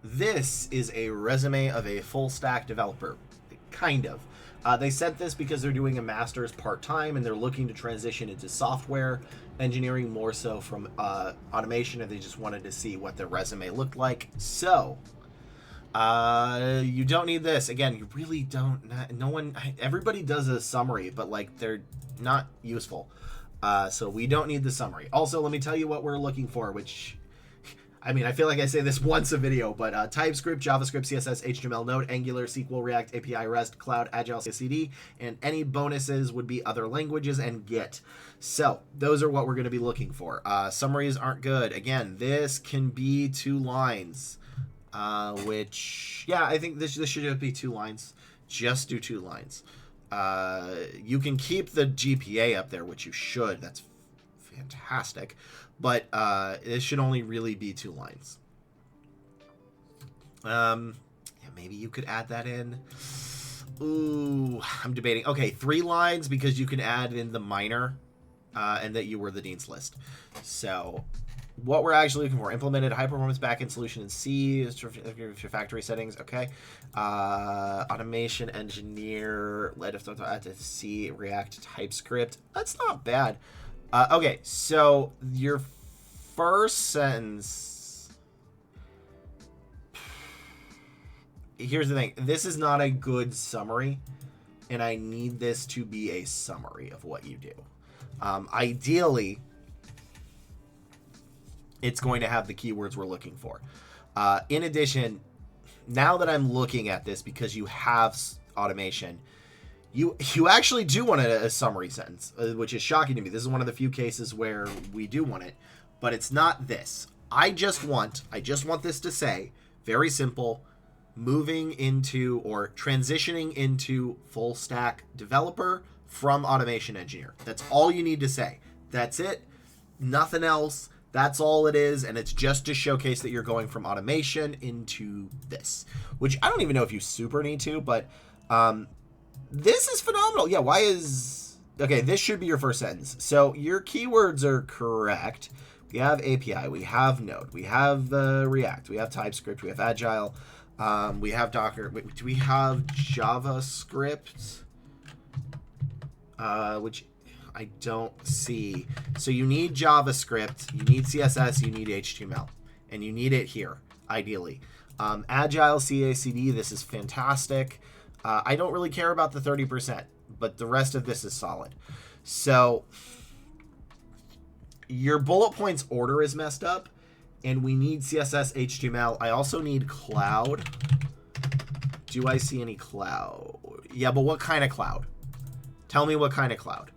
This is a resume of a full-stack developer, kind of. They said this because they're doing a master's part-time and they're looking to transition into software engineering more so from automation, and they just wanted to see what their resume looked like. So, you don't need this. Again, you really don't. Everybody does a summary, but, like, they're not useful. So we don't need the summary. Also, let me tell you what we're looking for, which... I mean, I feel like I say this once a video, but TypeScript, JavaScript, CSS, HTML, Node, Angular, SQL, React, API, REST, Cloud, Agile, CD, and any bonuses would be other languages and Git. So those are what we're going to be looking for. Summaries aren't good. Again, this can be 2 lines, which, yeah, I think this should just be 2 lines. Just do 2 lines. You can keep the GPA up there, which you should. That's fantastic. But it should only really be 2 lines. Yeah, maybe you could add that in. Ooh, I'm debating. Okay, 3 lines, because you can add in the minor and that you were the dean's list. So what we're actually looking for. Implemented high-performance backend solution in C, your factory settings, okay. Automation engineer, led to C, React, TypeScript. That's not bad. Okay, so your first sentence... Here's the thing. This is not a good summary, and I need this to be a summary of what you do. Ideally, it's going to have the keywords we're looking for. In addition, now that I'm looking at this, because you have automation, you actually do want a summary sentence, which is shocking to me. This is one of the few cases where we do want it, but it's not this. I just want this to say, very simple, moving into or transitioning into full stack developer from automation engineer. That's all you need to say. That's it. Nothing else. That's all it is, and it's just to showcase that you're going from automation into this, which I don't even know if you super need to, but this is phenomenal. Yeah, okay, this should be your first sentence. So your keywords are correct. We have API, we have Node, we have React, we have TypeScript, we have Agile, we have Docker. Do we have JavaScript? Which I don't see. So you need JavaScript, you need CSS, you need HTML, and you need it here, ideally. Agile, CACD, this is fantastic. I don't really care about the 30%, but the rest of this is solid. So your bullet points order is messed up, and we need CSS, HTML. I also need cloud. Do I see any cloud? Yeah, but what kind of cloud? Tell me what kind of cloud.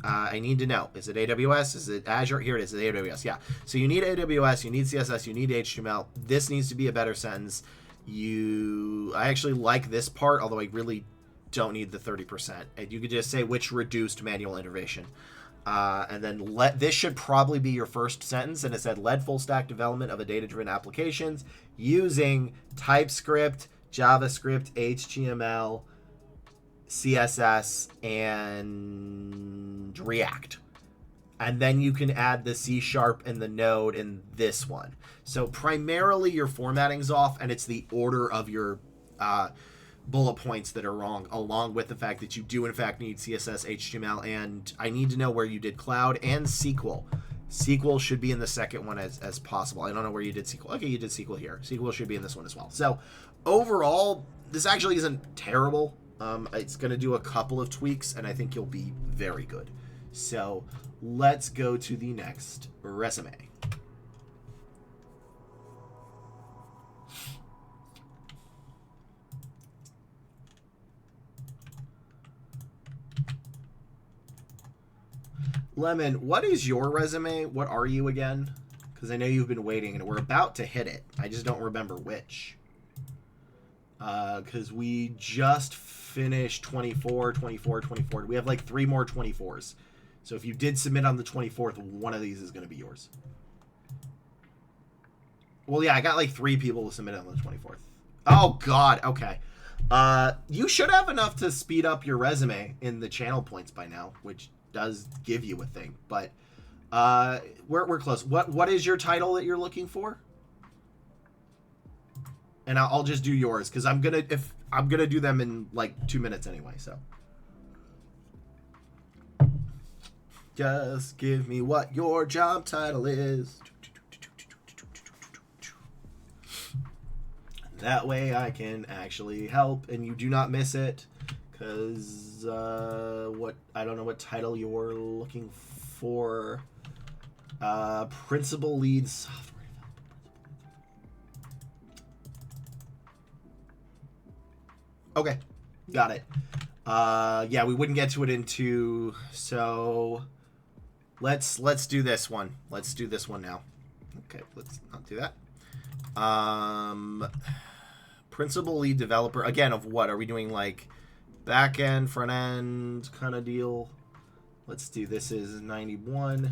I need to know. Is it AWS? Is it Azure? Here it is. It's AWS. Yeah. So you need AWS. You need CSS. You need HTML. This needs to be a better sentence. I actually like this part, although I really don't need the 30%. And you could just say which reduced manual innovation. And then this should probably be your first sentence. And it said led full stack development of a data-driven applications using TypeScript, JavaScript, HTML, CSS, and React. And then you can add the C# and the Node in this one. So primarily your formatting's off, and it's the order of your bullet points that are wrong, along with the fact that you do in fact need CSS, HTML, and I need to know where you did cloud and SQL. SQL should be in the second one as possible. I don't know where you did SQL. Okay, you did SQL here. SQL should be in this one as well. So overall, this actually isn't terrible. It's going to do a couple of tweaks, and I think you'll be very good. So let's go to the next resume. Lemon, what is your resume? What are you again? Because I know you've been waiting, and we're about to hit it. I just don't remember which. Because we just finished 24. We have like 3 more 24s. So if you did submit on the 24th, one of these is going to be yours. Well, yeah, I got like 3 people to submit on the 24th. Oh, God. Okay. You should have enough to speed up your resume in the channel points by now, which does give you a thing. But we're close. What is your title that you're looking for? And I'll just do yours, because I'm gonna do them in like 2 minutes anyway. So just give me what your job title is. That way I can actually help, and you do not miss it, because I don't know what title you're looking for. Principal lead software. Okay, got it. Yeah, we wouldn't get to it in 2, so let's do this one. Let's do this one now. Okay, let's not do that. Principal lead developer, again, of what? Are we doing like back end, front end kind of deal? Let's do, this is 91.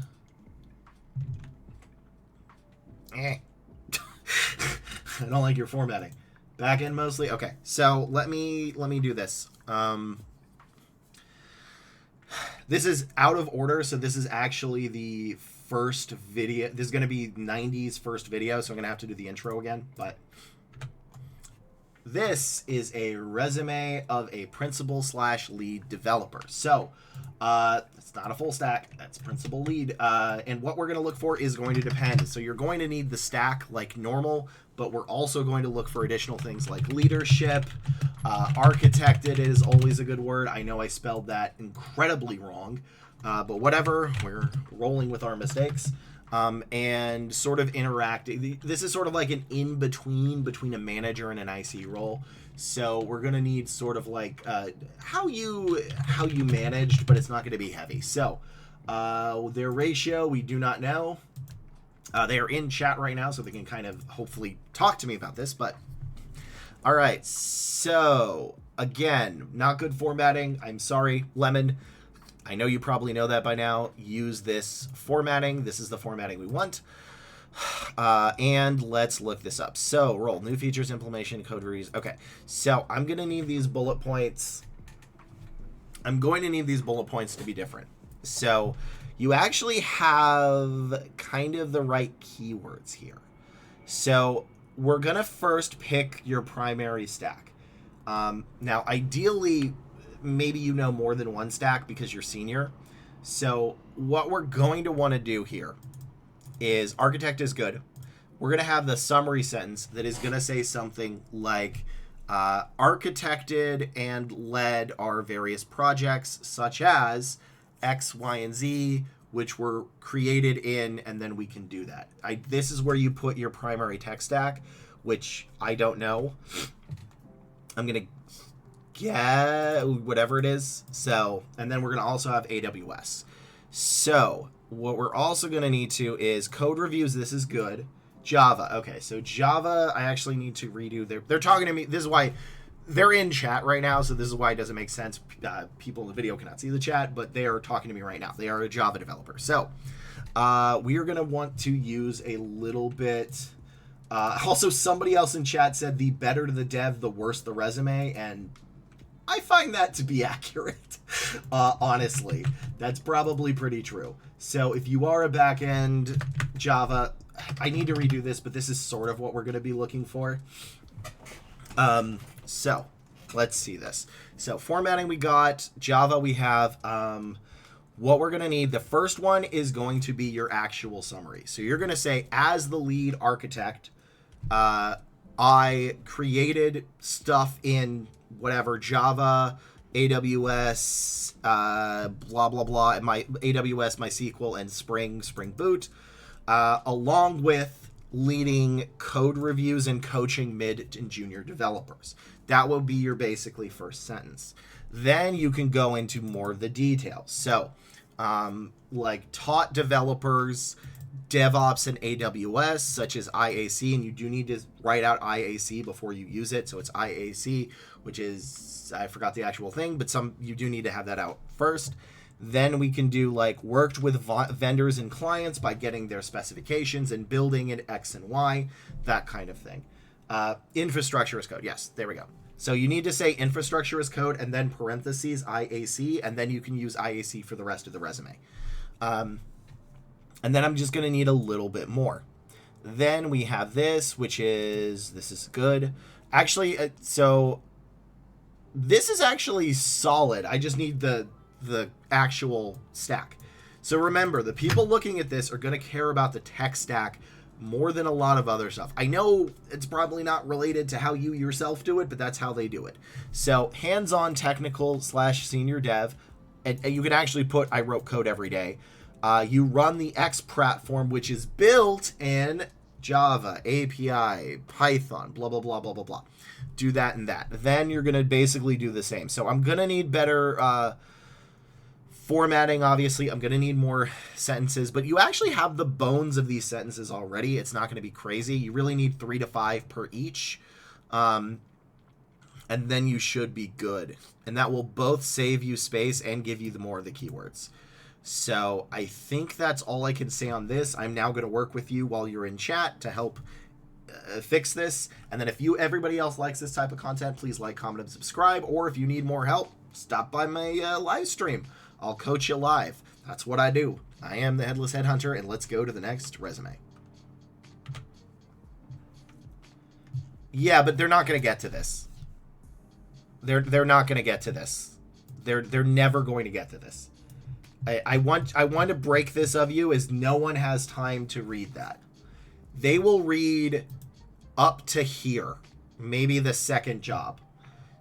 I don't like your formatting. Back end mostly? Okay, so let me do this. This is out of order, so this is actually the first video. This is going to be 90's first video, so I'm going to have to do the intro again. But this is a resume of a principal/lead developer. So it's not a full stack. That's principal lead. And what we're going to look for is going to depend. So you're going to need the stack like normal, but we're also going to look for additional things like leadership. Architected is always a good word. I know I spelled that incredibly wrong, but whatever. We're rolling with our mistakes. And sort of interacting. This is sort of like an between a manager and an IC role. So we're gonna need sort of like how you managed, but it's not going to be heavy. So their ratio we do not know. They are in chat right now, so they can kind of hopefully talk to me about this. But all right, so again, not good formatting. I'm sorry, Lemon. I know you probably know that by now. Use this formatting. This is the formatting we want. And let's look this up. So, roll. New features, implementation, code reviews. Okay, so I'm going to need these bullet points. I'm going to need these bullet points to be different. So, you actually have kind of the right keywords here. So, we're going to first pick your primary stack. Now, ideally, maybe you know more than one stack because you're senior. So what we're going to want to do here is architect is good. We're going to have the summary sentence that is going to say something like architected and led our various projects such as X, Y, and Z, which were created in, and then we can do that. This is where you put your primary tech stack, which I don't know. I'm going to get whatever it is. So, and then we're going to also have AWS. So what we're also going to need to is code reviews. This is good. Java. Okay. So Java, I actually need to redo they're talking to me. This is why they're in chat right now. So this is why it doesn't make sense. People in the video cannot see the chat, but they are talking to me right now. They are a Java developer. So we are going to want to use a little bit. Also, somebody else in chat said the better the dev, the worse the resume. And I find that to be accurate. Honestly, that's probably pretty true. So if you are a back-end Java, I need to redo this, but this is sort of what we're going to be looking for. So let's see this. So formatting we got, Java we have. What we're going to need, the first one is going to be your actual summary. So you're going to say, as the lead architect, I created stuff in whatever, Java, AWS, blah, blah, blah, and my AWS, MySQL, and Spring Boot, along with leading code reviews and coaching mid and junior developers. That will be your basically first sentence. Then you can go into more of the details. So, like taught developers DevOps and AWS, such as IAC, and you do need to write out IAC before you use it. So it's IAC, which is, I forgot the actual thing, but you do need to have that out first. Then we can do like worked with vendors and clients by getting their specifications and building in X and Y, that kind of thing. Infrastructure as code. Yes, there we go. So you need to say infrastructure as code and then parentheses IAC, and then you can use IAC for the rest of the resume. And then I'm just going to need a little bit more. Then we have this, this is good. Actually, so this is actually solid. I just need the actual stack. So remember, the people looking at this are going to care about the tech stack more than a lot of other stuff. I know it's probably not related to how you yourself do it, but that's how they do it. So hands-on technical / senior dev, and you can actually put, I wrote code every day. You run the X platform, which is built in Java, API, Python, blah, blah, blah, blah, blah, blah. Do that and that. Then you're going to basically do the same. So I'm going to need better formatting, obviously. I'm going to need more sentences, but you actually have the bones of these sentences already. It's not going to be crazy. You really need 3 to 5 per each. And then you should be good. And that will both save you space and give you more of the keywords. So I think that's all I can say on this. I'm now going to work with you while you're in chat to help fix this. And then if everybody else likes this type of content, please like, comment, and subscribe. Or if you need more help, stop by my live stream. I'll coach you live. That's what I do. I am the Headless Headhunter, and let's go to the next resume. Yeah, but they're not going to get to this. They're not going to get to this. They're never going to get to this. I want to break this of you, as no one has time to read that. They will read up to here, maybe the second job.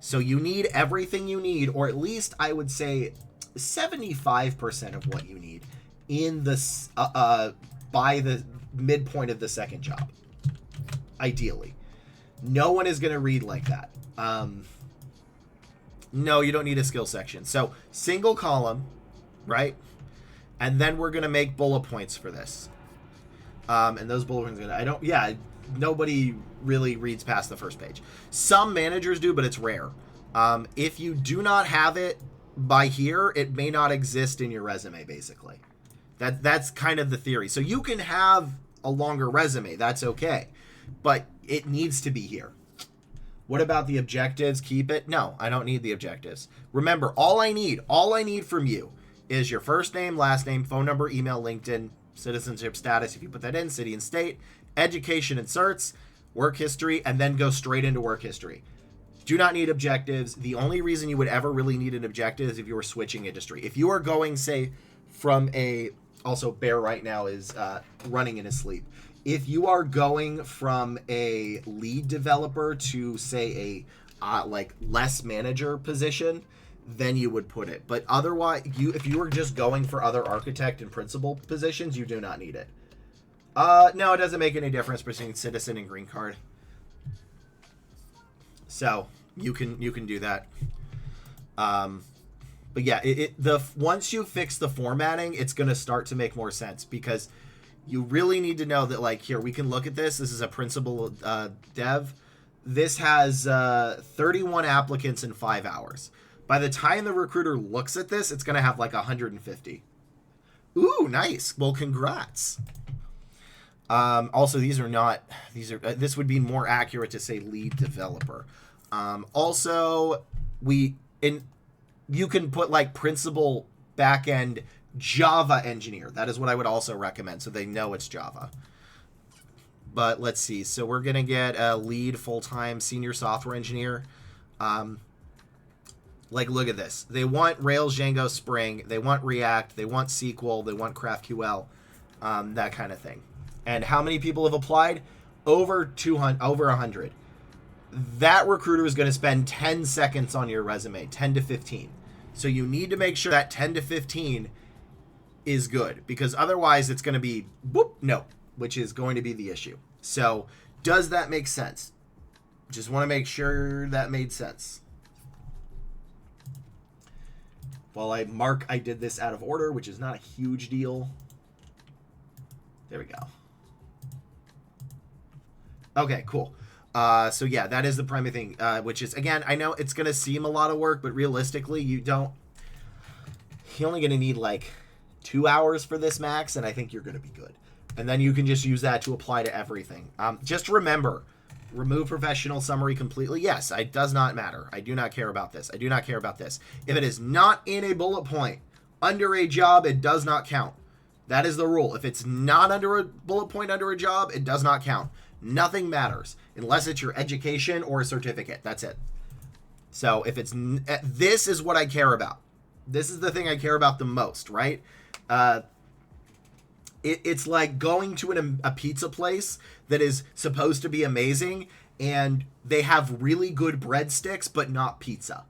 So you need everything you need, or at least I would say 75% of what you need in this by the midpoint of the second job. Ideally, no one is going to read like that. No, you don't need a skill section. So single column, right? And then we're going to make bullet points for this. And those bullet points, nobody really reads past the first page. Some managers do, but it's rare. If you do not have it by here, it may not exist in your resume, basically. That's kind of the theory. So you can have a longer resume. That's okay. But it needs to be here. What about the objectives? Keep it? No, I don't need the objectives. Remember, all I need from you is your first name, last name, phone number, email, LinkedIn, citizenship status, if you put that in, city and state, education and certs, work history, and then go straight into work history. Do not need objectives. The only reason you would ever really need an objective is if you were switching industry. If you are going, say, from a... Also, Bear right now is running in his sleep. If you are going from a lead developer to, say, a less manager position, then you would put it. But otherwise, if you were just going for other architect and principal positions, you do not need it. No, it doesn't make any difference between citizen and green card. So you can do that. But yeah, once you fix the formatting, it's going to start to make more sense, because you really need to know that, like, here, we can look at this. This is a principal dev. This has 31 applicants in 5 hours. By the time the recruiter looks at this, it's going to have like 150. Ooh, nice. Well, congrats. Also, this would be more accurate to say lead developer. Also, you can put like principal backend Java engineer. That is what I would also recommend, so they know it's Java. But let's see. So we're going to get a lead full-time senior software engineer. Look at this. They want Rails, Django, Spring. They want React. They want SQL. They want GraphQL. That kind of thing. And how many people have applied? Over 100. That recruiter is going to spend 10 seconds on your resume, 10 to 15. So you need to make sure that 10 to 15 is good, because otherwise it's going to be no, which is going to be the issue. So does that make sense? Just want to make sure that made sense. While I did this out of order, which is not a huge deal. There we go. Okay, cool. So yeah, that is the primary thing, which is, again, I know it's going to seem a lot of work, but realistically, you're only going to need like 2 hours for this max, and I think you're going to be good. And then you can just use that to apply to everything. Just remember, remove professional summary completely. Yes, it does not matter. I do not care about this. I do not care about this. If it is not in a bullet point under a job, it does not count. That is the rule. If it's not under a bullet point under a job, it does not count. Nothing matters unless it's your education or a certificate. That's it. So if it's... This is what I care about. This is the thing I care about the most, right? It's like going to a pizza place that is supposed to be amazing, and they have really good breadsticks, but not pizza,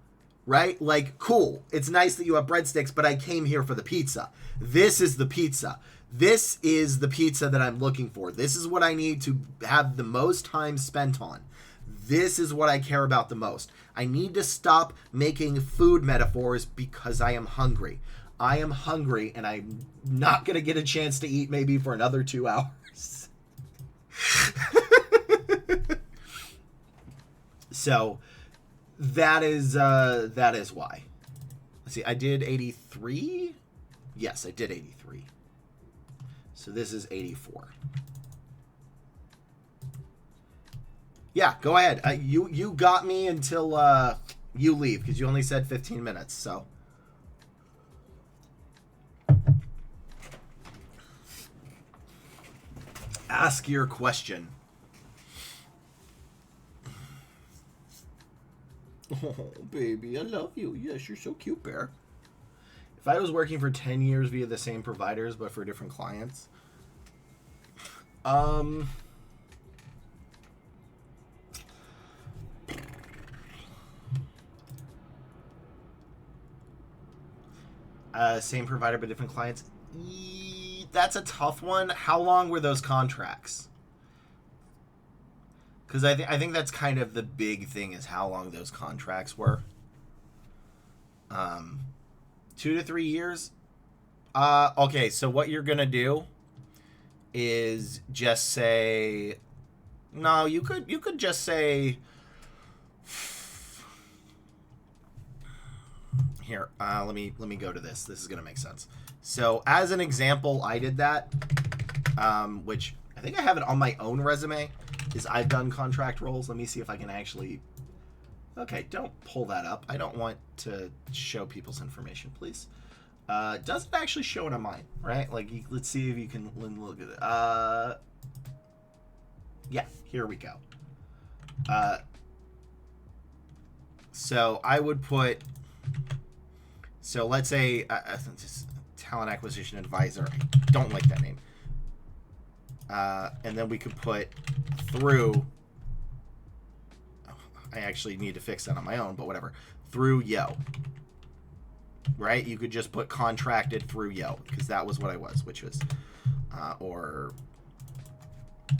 right? Like, cool. It's nice that you have breadsticks, but I came here for the pizza. This is the pizza. This is the pizza that I'm looking for. This is what I need to have the most time spent on. This is what I care about the most. I need to stop making food metaphors because I am hungry. I am hungry, and I'm not going to get a chance to eat maybe for another 2 hours. So that is why. Let's see, I did 83? Yes, I did 83. So this is 84. Yeah, go ahead. You got me until you leave, because you only said 15 minutes, so... Ask your question. Oh, baby, I love you. Yes, you're so cute, Bear. If I was working for 10 years via the same providers but for different clients, same provider but different clients, that's a tough one. How long were those contracts? Because I think that's kind of the big thing, is how long those contracts were. 2 to 3 years. Okay, so what you're gonna do is just say, no, you could just say, here, let me go to this. This is gonna make sense. So as an example, I did that, which I think I have it on my own resume, is I've done contract roles. Let me see if I can actually, okay, don't pull that up. I don't want to show people's information, please. Doesn't actually show it on mine, right? Like, let's see if you can look at it. Yeah, here we go. So I would put, so let's say, talent acquisition advisor. I don't like that name. And then we could put through, I actually need to fix that on my own, but whatever, through Yo. Right? You could just put contracted through Yo, because that was what I was, which was, or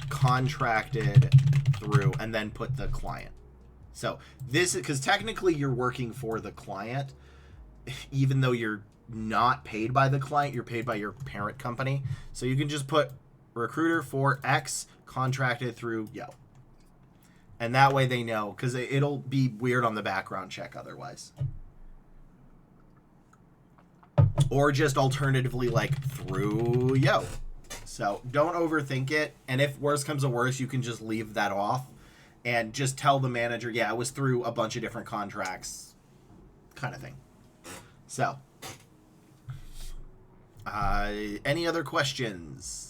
contracted through, and then put the client. So this is, because technically you're working for the client, even though you're not paid by the client, you're paid by your parent company. So you can just put recruiter for X contracted through Yo. And that way they know, because it'll be weird on the background check otherwise. Or just alternatively, like, through Yo. So don't overthink it. And if worse comes to worse, you can just leave that off and just tell the manager, yeah, it was through a bunch of different contracts, kind of thing. So, any other questions?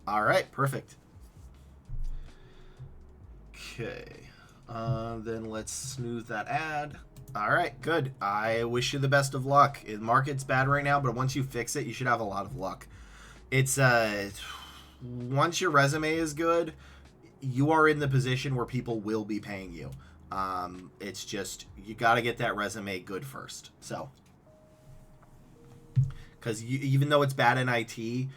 All right, perfect. Okay. Then let's smooth that ad. All right, good. I wish you the best of luck. The market's bad right now, but once you fix it, you should have a lot of luck. It's, once your resume is good, you are in the position where people will be paying you. It's just, you got to get that resume good first. So, because even though it's bad in IT,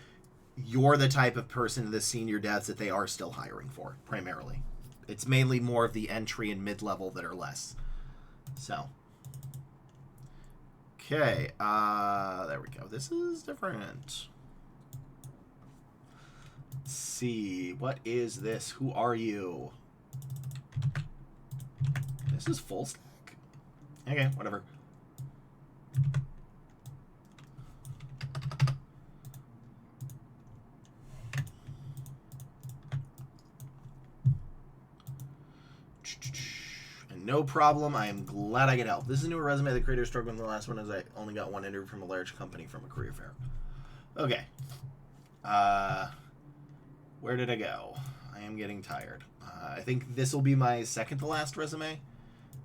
you're the type of person, the senior devs, that they are still hiring for, primarily. It's mainly more of the entry and mid-level that are less. So, okay, there we go. This is different. Let's see, what is this? Who are you? This is full stack. Okay, whatever. No problem. I am glad I could help. This is a new resume. The creator struggled in the last one as I only got one interview from a large company from a career fair. Okay. Where did I go? I am getting tired. I think this will be my second to last resume.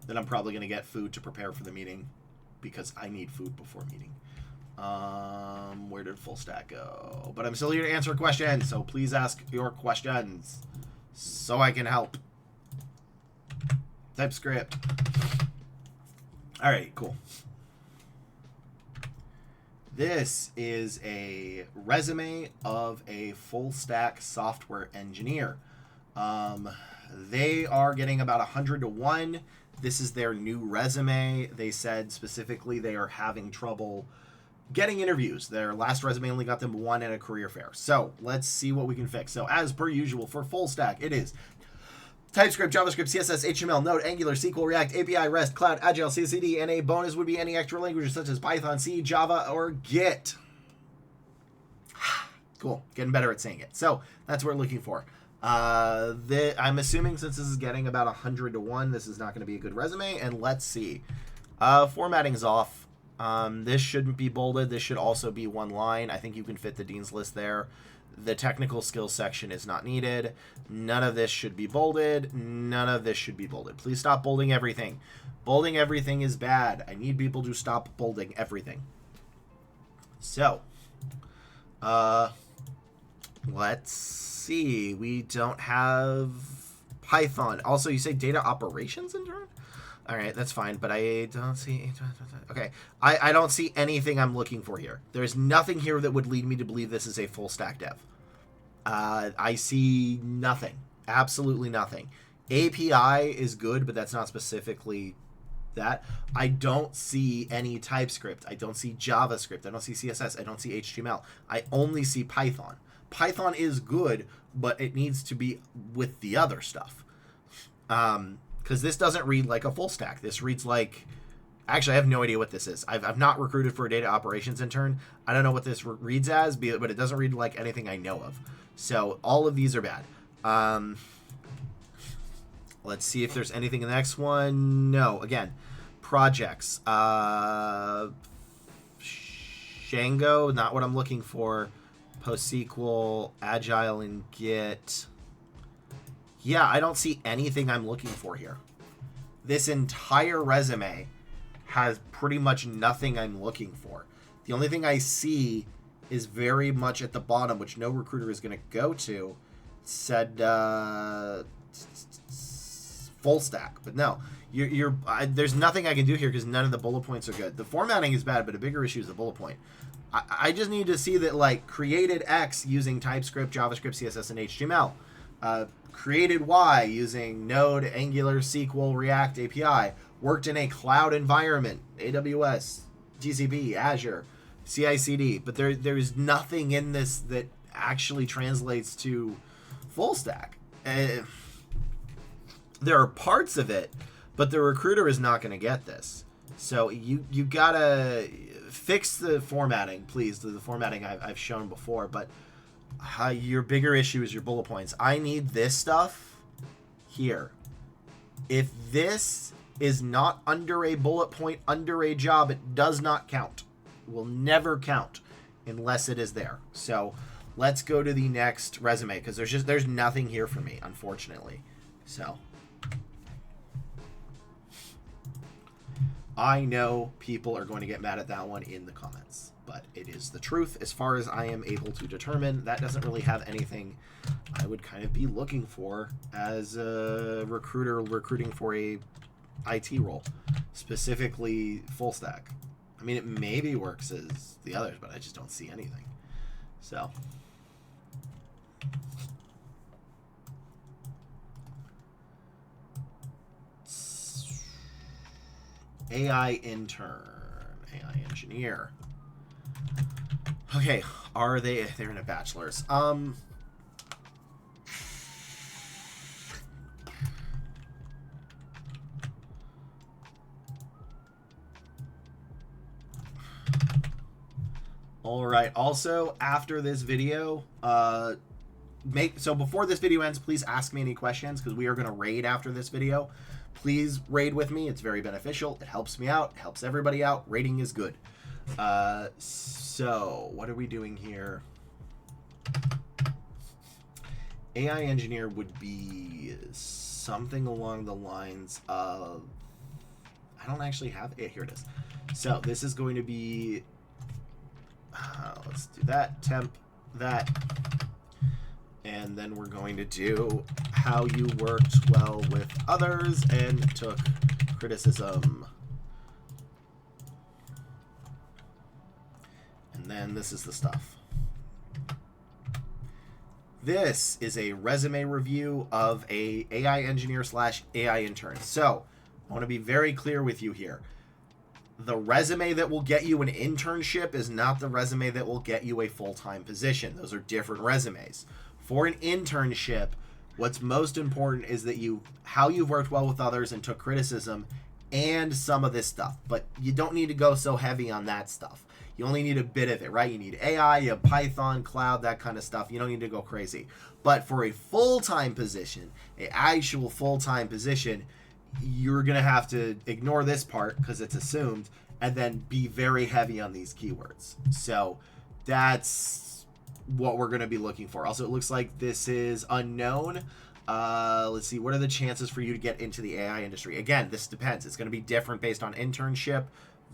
Then I'm probably going to get food to prepare for the meeting, because I need food before meeting. Where did full stack go? But I'm still here to answer questions, so please ask your questions so I can help. TypeScript. All right, cool. This is a resume of a full stack software engineer. They are getting about 100 to 1. This is their new resume. They said specifically they are having trouble getting interviews. Their last resume only got them 1 at a career fair. So let's see what we can fix. So as per usual for full stack, it is TypeScript, JavaScript, CSS, HTML, Node, Angular, SQL, React, API, REST, Cloud, Agile, CI/CD, and a bonus would be any extra languages such as Python, C, Java, or Git. Cool. Getting better at saying it. So that's what we're looking for. I'm assuming since this is getting about 100 to 1, this is not going to be a good resume. And let's see. Formatting is off. This shouldn't be bolded. This should also be one line. I think you can fit the dean's list there. The technical skills section is not needed. None of this should be bolded. None of this should be bolded. Please stop bolding everything. Bolding everything is bad. I need people to stop bolding everything. So, let's see. We don't have Python. Also, you say data operations intern? All right, that's fine, but I don't see... Okay, I don't see anything I'm looking for here. There's nothing here that would lead me to believe this is a full stack dev. I see nothing. Absolutely nothing. API is good, but that's not specifically that. I don't see any TypeScript. I don't see JavaScript. I don't see CSS. I don't see HTML. I only see Python. Python is good, but it needs to be with the other stuff. Because this doesn't read like a full stack. This reads like... Actually, I have no idea what this is. I've not recruited for a data operations intern. I don't know what this reads as, but it doesn't read like anything I know of. So all of these are bad. Let's see if there's anything in the next one. No. Again, projects. Django, not what I'm looking for. PostSQL, Agile, and Git. Yeah, I don't see anything I'm looking for here. This entire resume has pretty much nothing I'm looking for. The only thing I see is very much at the bottom, which no recruiter is going to go to, said full stack. But no, there's nothing I can do here because none of the bullet points are good. The formatting is bad, but a bigger issue is the bullet point. I just need to see that, like, created X using TypeScript, JavaScript, CSS, and HTML. Created Y using Node, Angular, SQL, React, API. Worked in a cloud environment, AWS, GCP, Azure, CI/CD. But there's nothing in this that actually translates to full stack. There are parts of it, but the recruiter is not going to get this. So you gotta fix the formatting, please. The formatting I've shown before, but your bigger issue is your bullet points. I need this stuff here. If this is not under a bullet point, under a job, it does not count. It will never count unless it is there. So let's go to the next resume because there's nothing here for me, unfortunately. So I know people are going to get mad at that one in the comments, but it is the truth as far as I am able to determine. That doesn't really have anything I would kind of be looking for as a recruiter recruiting for a IT role, specifically full stack. I mean, it maybe works as the others, but I just don't see anything. So AI intern, AI engineer. Okay, are they? They're in a bachelor's. All right. Also, after this video, so before this video ends, please ask me any questions because we are going to raid after this video. Please raid with me. It's very beneficial. It helps me out. It helps everybody out. Raiding is good. So what are we doing here? AI engineer would be something along the lines of, I don't actually have it. Here it is. So this is going to be, let's do that, temp, that, and then we're going to do how you worked well with others and took criticism. And then this is the stuff. This is a resume review of a AI engineer / AI intern. So I want to be very clear with you here. The resume that will get you an internship is not the resume that will get you a full-time position. Those are different resumes. For an internship, what's most important is that how you've worked well with others and took criticism and some of this stuff. But you don't need to go so heavy on that stuff. You only need a bit of it, right? You need AI, you have Python, cloud, that kind of stuff. You don't need to go crazy. But for a full-time position, an actual full-time position, you're going to have to ignore this part because it's assumed and then be very heavy on these keywords. So that's what we're going to be looking for. Also, it looks like this is unknown. Let's see, what are the chances for you to get into the AI industry? Again, this depends. It's going to be different based on internship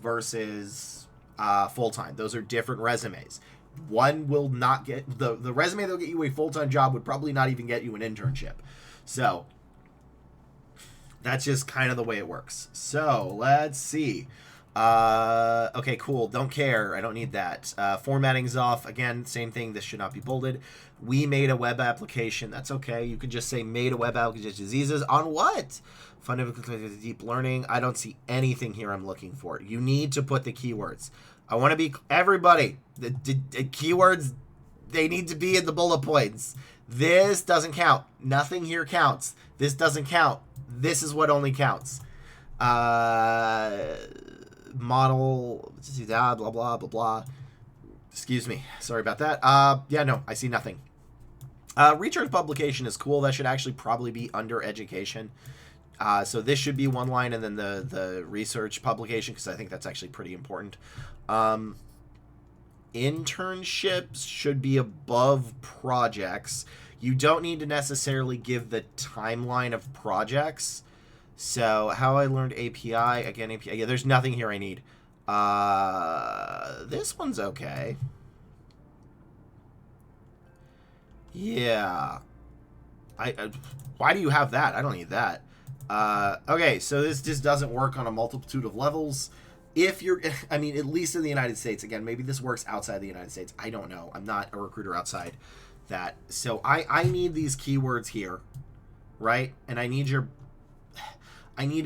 versus full-time. Those are different resumes. One will not get the resume that'll get you a full-time job would probably not even get you an internship. So that's just kind of the way it works. So let's see. Okay, cool. Don't care. I don't need that. Formatting's off. Again, same thing. This should not be bolded. We made a web application. That's okay. You can just say made a web application. Diseases on what? Fundamental deep learning. I don't see anything here I'm looking for. You need to put the keywords. I want to be everybody. The keywords, they need to be in the bullet points. This doesn't count. Nothing here counts. This doesn't count. This is what only counts. Model, blah, blah, blah, blah, blah. Excuse me. Sorry about that. Yeah, no, I see nothing. Research publication is cool. That should actually probably be under education. So this should be one line and then the research publication, because I think that's actually pretty important. Internships should be above projects. You don't need to necessarily give the timeline of projects. So how I learned API, again, API. Yeah, there's nothing here I need. This one's okay. Yeah. Why do you have that? I don't need that. Okay, so this just doesn't work on a multitude of levels. If you're, I mean, at least in the United States, again, maybe this works outside the United States. I don't know. I'm not a recruiter outside that. So I need these keywords here, right? And I need to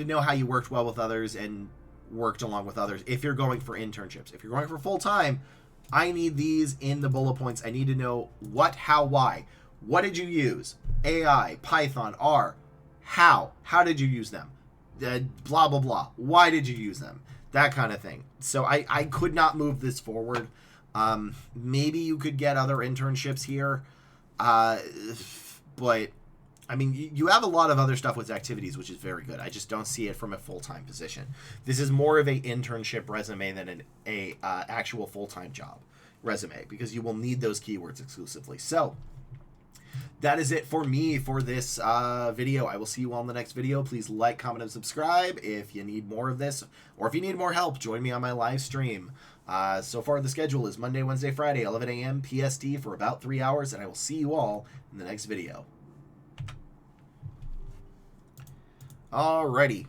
know how you worked well with others and worked along with others if you're going for internships. If you're going for full-time, I need these in the bullet points. I need to know what, how, why. What did you use? AI, Python, R. How? How did you use them? Blah, blah, blah. Why did you use them? That kind of thing. So I could not move this forward. Maybe you could get other internships here. But, I mean, you have a lot of other stuff with activities, which is very good. I just don't see it from a full-time position. This is more of a internship resume than an actual full-time job resume, because you will need those keywords exclusively. So that is it for me for this video. I will see you all in the next video. Please like, comment, and subscribe. If you need more of this, or if you need more help, join me on my live stream. So far, the schedule is Monday, Wednesday, Friday, 11 a.m. PST for about 3 hours, and I will see you all in the next video. Alrighty.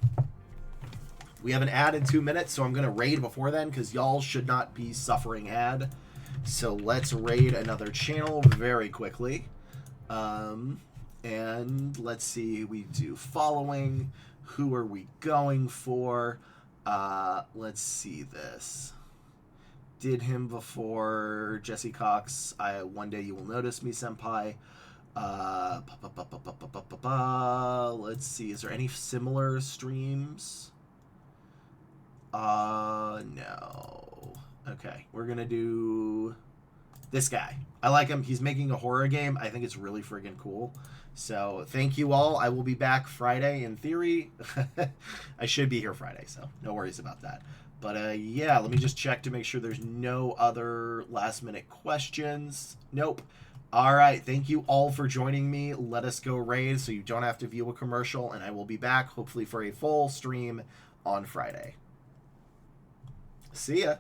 We have an ad in 2 minutes, so I'm going to raid before then, because y'all should not be suffering ad. So let's raid another channel very quickly. And let's see, we do following. Who are we going for? Let's see this. Did him before. Jesse Cox. One day you will notice me, senpai. Let's see, is there any similar streams? No. Okay, we're gonna do this guy. I like him. He's making a horror game. I think it's really friggin' cool. So thank you all. I will be back Friday in theory. I should be here Friday, so no worries about that. But yeah, let me just check to make sure there's no other last minute questions. Nope. All right. Thank you all for joining me. Let us go raid so you don't have to view a commercial, and I will be back hopefully for a full stream on Friday. See ya.